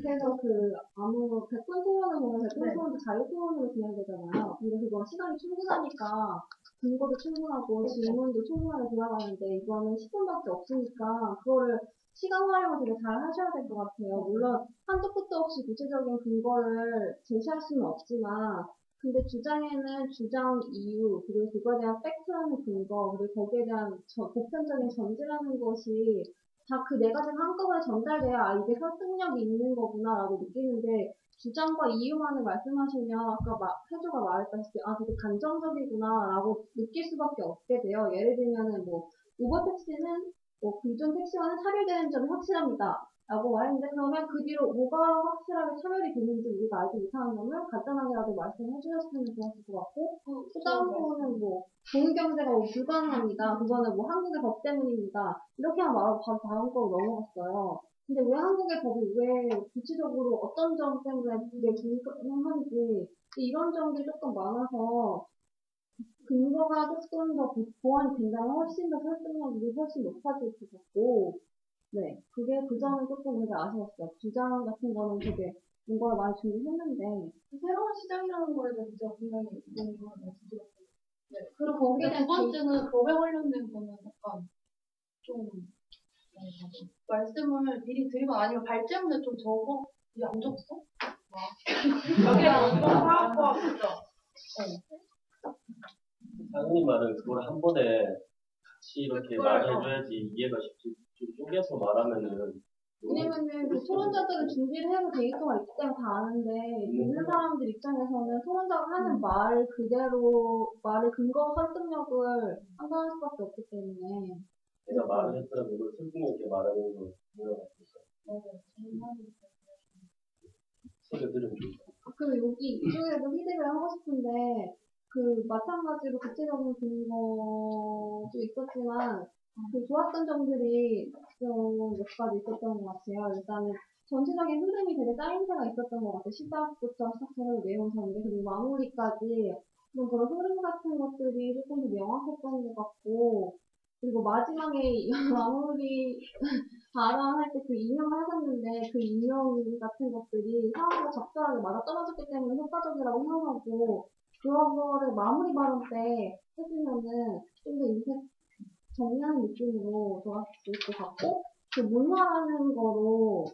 그래서 백분 토론을 보면 백분 토론도 자유 토론으로 진행되잖아요. 근데 그건 시간이 충분하니까 근거도 충분하고 질문도 충분하게 돌아가는데, 이거는 10분밖에 없으니까 그거를 시간 활용을 되게 잘 하셔야 될 것 같아요. 물론 한도 끝도 없이 구체적인 근거를 제시할 수는 없지만, 근데 주장에는 주장 이유, 그리고 그거에 대한 팩트라는 근거, 그리고 거기에 대한 보편적인 전제라는 것이 다 그 네 가지가 한꺼번에 전달돼야 이게 설득력이 있는 거구나라고 느끼는데, 주장과 이유만을 말씀하시면 아까 해조가 말했다시피 되게 단정적이구나라고 느낄 수밖에 없게 돼요. 예를 들면은 우버 택시는 기존 택시와는 차별되는 점이 확실합니다 라고 말했는데, 그러면 그 뒤로 뭐가 확실하게 차별이 되는지 우리가 알지 못하는 점을 간단하게라도 말씀해 주셨으면 좋았을 것 같고, 또 다른 부분은 공유경제가 불가능합니다, 그거는 한국의 법 때문입니다, 이렇게만 말하고 바로 다음 거로 넘어갔어요. 근데 왜 한국의 법이 왜 구체적으로 어떤 점 때문에 그게 불가능한지, 이런 점들이 조금 많아서 근거가 조금 더 보완이 된다면 훨씬 더 설득력이 훨씬 높아질 것 같고, 네, 그 점은 조금 되게 아쉬웠어요. 주장 같은 거는 되게 근거를 많이 준비했는데, 새로운 시장이라는 거에 대해서 제가 분명히 이런 걸 말씀드렸어요. 네. 그리고 거기에 근데 두 대한 번째는 법에 관련된 거는 약간 좀 말씀을 미리 드리고 아니면 발제문에 좀 적어. 이게 안 적었어? 여기가 운동 사업과 그죠? 상은이 말은 그걸 한 번에 같이 이렇게 그걸, 말해줘야지 이해가 쉽지. 좀 쪼개서 말하면은 왜냐면은 그 토론자들은 준비를 해서 데이터가 있기 때문에 다 아는데 듣는 사람들 입장에서는 토론자가 하는 말 그대로 말의 근거 설득력을 판단할 수밖에 없기 때문에 내가 말을 했더라도 이걸 설득력 있게 말하는 거 중요한 것 같아요. 책을 들으면 좋죠. 그리고 여기 이쪽에도 피드백을 하고 싶은데 그 마찬가지로 구체적인 근거도 있었지만 그 좋았던 점들이 좀 몇 가지 있었던 것 같아요. 일단은 전체적인 흐름이 되게 짜임새가 있었던 것 같아요. 시작부터 시작해서 내용 전개 그리고 마무리까지 좀 그런 흐름 같은 것들이 조금 더 명확했던 것 같고 그리고 마지막에 마무리 발언할 때 그 인용을 하셨는데 그 인용 같은 것들이 상황과 적절하게 맞아떨어졌기 때문에 효과적이라고 생각하고 그런 거를 마무리 발언 때 해주면은 좀 더 인쇄 정리하는 느낌으로 좋았을 것 같고 그 문화라는 거로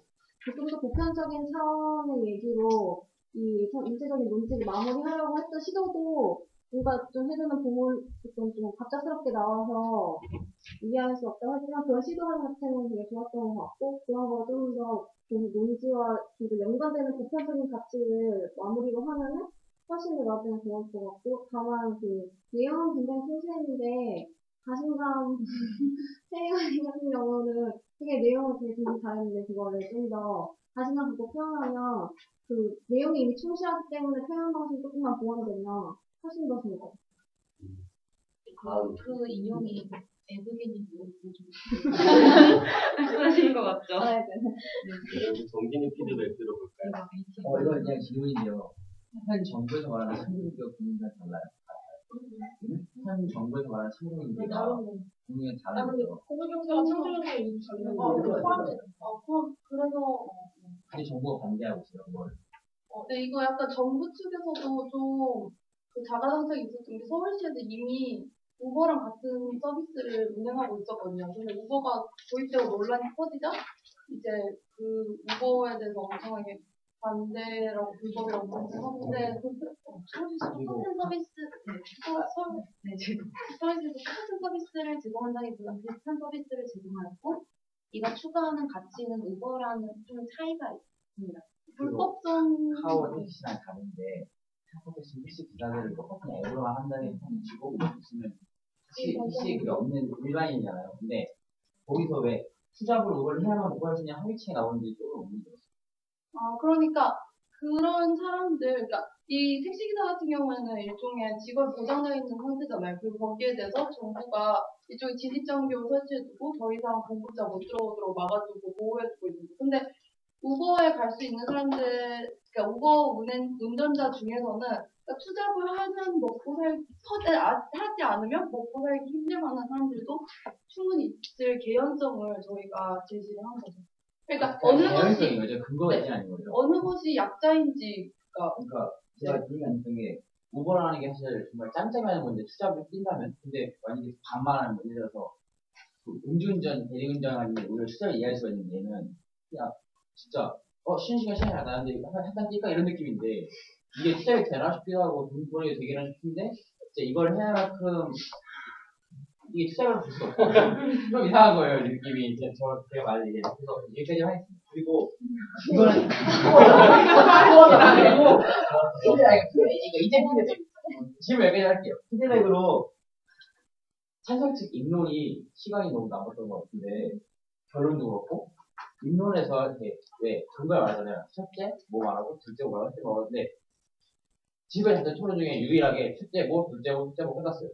좀 더 보편적인 차원의 얘기로 이 인쇄적인 논지를 마무리하려고 했던 시도도 뭔가 좀 해주는 부분 좀 갑작스럽게 나와서 이해할 수 없다고 하지만 그런 시도하는 자체는 되게 좋았던 것 같고 그런 거 좀 더 논지와 좀 더 연관되는 보편적인 가치를 마무리로 하면은 훨씬 더 나중에 좋을 것 같고 다만 그 내용은 굉장히 순수했는데 자신감 세이가님 같은 경우는 되게 내용을 되게 준비 잘했는데 그거를 좀 더 자신감 갖고 표현하면 그 내용이 이미 충실하기 때문에 표현 방식이 조금만 보완되면 훨씬 더 좋을 것 같아요. 그 인용이 에브리님 말씀하시는 것 같죠? 네. 정진이 피드백 들어볼까요? 이건 그냥 질문인데요. 현 정부에서 말하는 상공인계와 국민과 달라요? 현 정부에서 말하는 상공인계가 국민은 다르죠. 공유경제가 창조경제에 이미 포함돼. 그래서 아니 정부가 반대하고 있어요. 그걸. 근데 이거 약간 정부 측에서도 좀 그 자가당착이 있었던 게 서울시에서 이미 우버랑 같은 서비스를 운영하고 있었거든요. 근데 우버가 도입되고 논란이 커지자 이제 그 우버에 대해서 엄청나게 반대라고 불법이라고 하는데 서울시에서 똑같은 서비스 서울시에서 똑같은 서비스를 제공한다기보다는 비슷한 서비스를 제공하였고 이가 추가하는 가치는 우버라는 좀 차이가 있습니다. 불법성 카카오 택시랑 다른데 카카오 택시 기사들을 똑같은 앱으로만 한다는 편이 지고 있으면 택시에 그게 없는 일반인이잖아요. 근데 거기서 왜 투잡으로 그걸 해야만 뭐할 수 있냐 합의체에 나오는지 조금 의문이었어요. 그러니까 그런 사람들, 그러니까 이 택시기사 같은 경우에는 일종의 직업 보장되어 있는 상태잖아요. 그리고 거기에 대해서 정부가 이쪽에 진입장벽을 설치해두고 더 이상 공급자 못 들어오도록 막아두고 보호해주고 있는 거. 근데 우버에 갈 수 있는 사람들, 그러니까 우버 운전자 중에서는 그러니까 투잡을 하는 먹고 하지 않으면 먹고 살기 힘들 만한 사람들도 충분히 있을 개연성을 저희가 제시를 한 거죠. 그러니까 개연성인 거죠. 근거가 네. 있진 않은 거죠. 어느 것이 약자인지가 그러니까 제가 이해가 안 되는 게 우버라는 게 사실 정말 짬짬하는 건데 투잡을 뛴다면 근데 만약에 반말하는 거 예를 들어서 그 음주운전, 대리운전하는데 오히려 투잡을 이해할 수가 있는 얘는 그냥 진짜 쉬는 시간이 안 나는데 한잔 뛸까 이런 느낌인데 이게 투잡이 되나 싶기도 하고 돈 벌어야 되겠나 싶은데 진짜 이걸 해야 만큼 이게 투잡을 볼 수가 없고 좀 이상한 거예요 이 느낌이 이제 제가 말을 이제 그래서 여기까지 하겠습니다. 그리고 이거는 그리고 이제 지금 여기까지 할게요. 피드백으로 찬성 측 입론이 시간이 너무 남았던 것 같은데 결론도 그렇고 입론에서 이렇게 왜 그걸 말하잖아요. 첫째 뭐 말하고 둘째 뭐 말하고 셋째 뭐 말하는데 지금까지 했던 토론 중에 유일하게 첫째 뭐 둘째 뭐 셋째 뭐 끝났어요.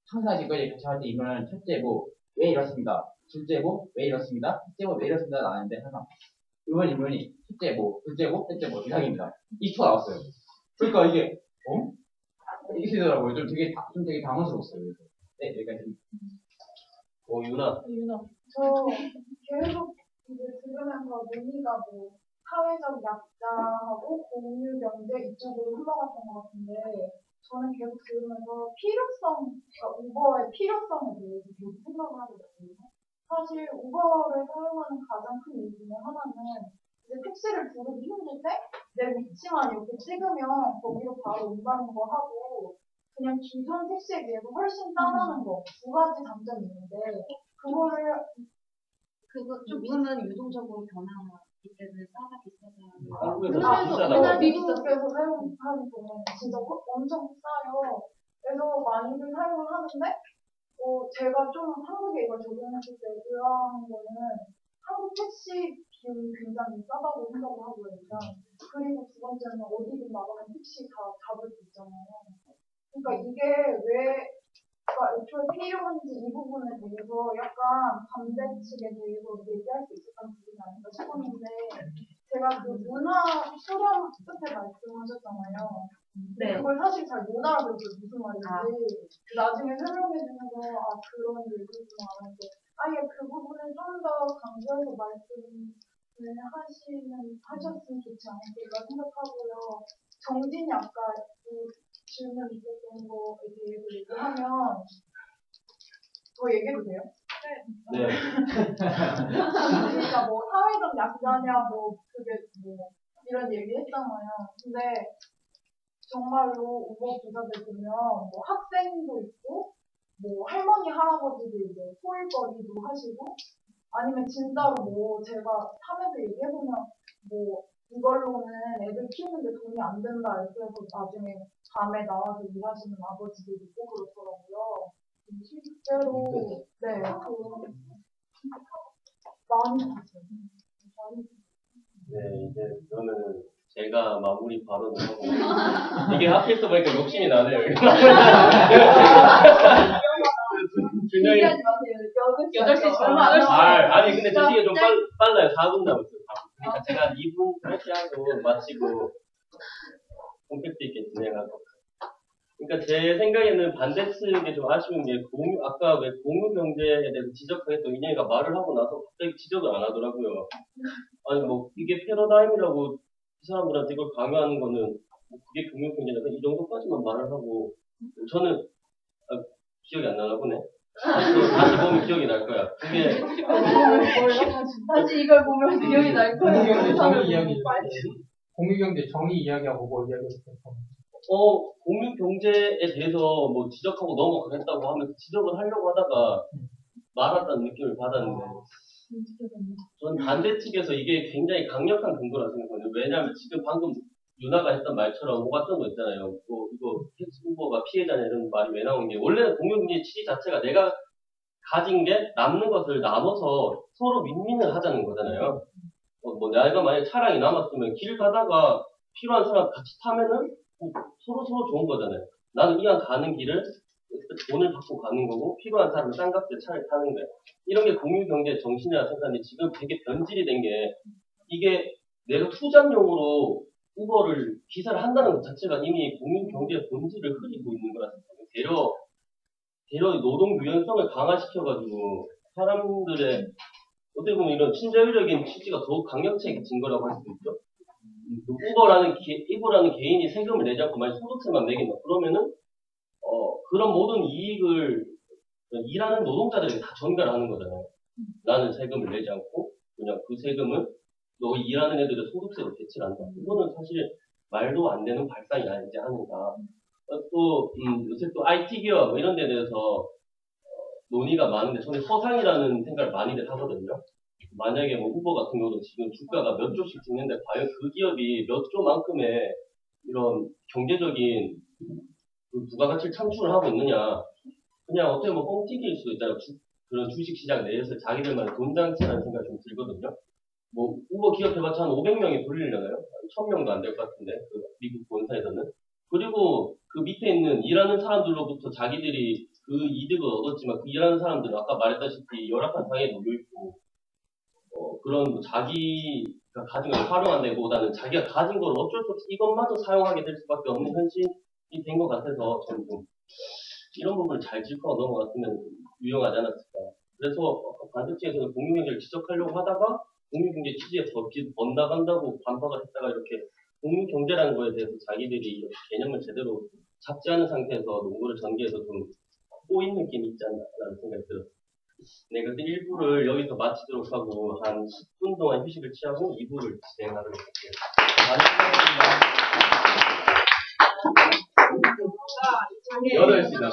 항상 지금까지 같이 할 때 입론은 첫째 뭐 왜 이렇습니다. 둘째 뭐 왜 이렇습니다. 셋째 뭐 왜 이렇습니다 나왔는데 항상 이번 입론이 첫째 뭐 둘째 뭐 셋째 뭐 이상입니다. 이 투가 나왔어요. 그러니까 이게 이렇게 되더라고요. 좀 되게 당황스러웠어요. 그래서. 네 여기까지. 유나. 저 계속 이제 들으면서 논의가 뭐 사회적 약자하고 공유 경제 이쪽으로 흘러갔던 것 같은데 저는 계속 들으면서 필요성, 그러니까 우버의 필요성에 대해서 계속 생각을 하게 됐거든요. 사실 우버를 사용하는 가장 큰 이유 중에 하나는 이제 택시를 부르기 힘들 때 내 위치만 이렇게 찍으면 거기로 바로 온다는 거 하고 그냥 기존 택시에 비해서 훨씬 싸다는 거 두 가지 장점이 있는데 그거를 그거는 유동적으로 변화하기 때문에 싸다 비싸다. 한국에서 다 비싸다고. 미국에서 사용하는 경우는 진짜 엄청 싸요. 그래서 많이들 사용을 하는데 제가 좀 한국에 이걸 적용했을 때 의아한 거는 한국 택시 비용이 굉장히 싸다고 생각을 하고요, 일단. 그리고 두 번째는 어디든 나가면 택시 다 잡을 수 있잖아요. 그러니까 이게 왜 애초에 필요한지 이 부분에 대해서 약간 반대 측에 대해서 얘기할 수 있었던 부분이 아닌가 싶었는데 제가 그 문화 수렴 끝에 말씀하셨잖아요. 네. 그걸 사실 잘 못 알아들었어요. 무슨 말인지. 나중에 설명해 주면서 그런 얘기구나 하는데 아예 그 부분을 좀 더 강조해서 말씀을 하셨으면 좋지 않을까 생각하고요. 정진이 아까 그 질문 있었던 거에 대해서 얘기하면 더 얘기해도 돼요? 네. 정진이가 뭐 사회적 약자냐 뭐 그게 뭐 이런 얘기 했잖아요. 근데 정말로 우버 기사들 보면 뭐 학생도 있고 뭐 할머니 할아버지도 이제 소일거리도 하시고 아니면 진짜로 뭐 제가 하면서 얘기해보면 뭐 이걸로는 애들 키우는데 돈이 안 된다 이렇게 해서 나중에 밤에 나와서 일하시는 아버지들도 있고 그렇더라고요. 실제로 네 많이 봤어요. 네, 이제 그러면은 제가 마무리 발언을 하고 이게 하필 보니까 욕심이 나네요. 균형이 얘기하지 마세요. 8시 얼마 안 남았어요. 아니 근데 저 시계 좀 빨라요. 4분 남았어요. 그러니까 제가 2분 짧게 하고 마치고 콘텐츠 있게 진행하고. 그러니까 제 생각에는 반대측에 좀 아쉬운 게 아까 왜 공유 경제에 대해서 지적했던 인연이가 말을 하고 나서 갑자기 지적을 안 하더라고요. 아니 뭐 이게 패러다임이라고 이 사람들한테 이걸 강요하는 거는 뭐 그게 공유 경제라서 이 정도까지만 말을 하고 저는 기억이 안 나나 보네. 다시 보면 기억이 날 거야. 그게 다시 이걸 보면 기억이 날 거예요. 공유경제 정의 이야기. 공유경제 정의 이야기하고 뭐 이야기했어요? 공유 경제에 대해서 뭐 지적하고 넘어가겠다고 하면서 지적을 하려고 하다가 말하다는 느낌을 받았는데, 전 반대 측에서 이게 굉장히 강력한 근거라 생각하거든요. 왜냐하면 지금 방금 유나가 했던 말처럼 뭐 같은 거 있잖아요. 뭐 이거 택시 후보가 피해자냐 이런 말이 왜 나온 게 원래는 공유 경제 취지 자체가 내가 가진 게 남는 것을 나눠서 서로 윈윈을 하자는 거잖아요. 뭐 내가 만약에 차량이 남았으면 길 가다가 필요한 사람 같이 타면은 서로 좋은 거잖아요. 나는 이왕 가는 길을 돈을 받고 가는 거고 필요한 사람은 싼 값에 차를 타는 거예요. 이런 게 공유경제 정신이라 생각하는데 지금 되게 변질이 된 게 이게 내가 투잡용으로 우버를 기사를 한다는 것 자체가 이미 공유경제의 본질을 흐리고 있는 거라 생각해요. 대려 노동 유연성을 강화시켜가지고 사람들의 어떻게 보면 이런 친자유적인 취지가 더욱 강력해진 거라고 할 수도 있죠. 우버라는 개인이 세금을 내지 않고 만약 소득세만 매긴다. 그러면은 그런 모든 이익을 일하는 노동자들에게 다 전가하는 거잖아요. 나는 세금을 내지 않고 그냥 그 세금은 너 일하는 애들의 소득세로 대체를 한다. 이거는 사실 말도 안 되는 발상이 아니지 않은가. 또 요새 또 IT 기업 뭐 이런 데 대해서 논의가 많은데 저는 허상이라는 생각을 많이들 하거든요. 만약에 뭐 우버 같은 경우도 지금 주가가 몇 조씩 찍는데 과연 그 기업이 몇 조만큼의 이런 경제적인 그 부가가치를 창출을 하고 있느냐. 그냥 어떻게 보면 뻥튀기일 수도 있잖아요. 그런 주식시장 내에서 자기들만의 돈장치라는 생각이 좀 들거든요. 뭐 우버 기업 해봤자 한 500명이 돌리려나요? 1000명도 안 될 것 같은데 그 미국 본사에서는. 그리고 그 밑에 있는 일하는 사람들로부터 자기들이 그 이득을 얻었지만 그 일하는 사람들은 아까 말했다시피 열악한 상황에 놓여있고 그런 뭐 자기가 가진 걸 활용한다기보다는 자기가 가진 걸 어쩔 수 없이 이것마저 사용하게 될 수밖에 없는 현실이 된 것 같아서 저는 좀 이런 부분을 잘 짚고 넘어갔으면 유용하지 않았을까. 그래서 반대측에서는 공유경제를 지적하려고 하다가 공유경제 취지에 더 번나간다고 반박을 했다가 이렇게 공유경제라는 거에 대해서 자기들이 개념을 제대로 잡지 않은 상태에서 농구를 전개해서 좀 꼬인 느낌이 있지 않나라는 생각이 들었어요. 네, 그래서 1부를 여기서 마치도록 하고 한 10분 동안 휴식을 취하고 2부를 진행하도록 할게요. 많이 수고하셨습니다. 8시다.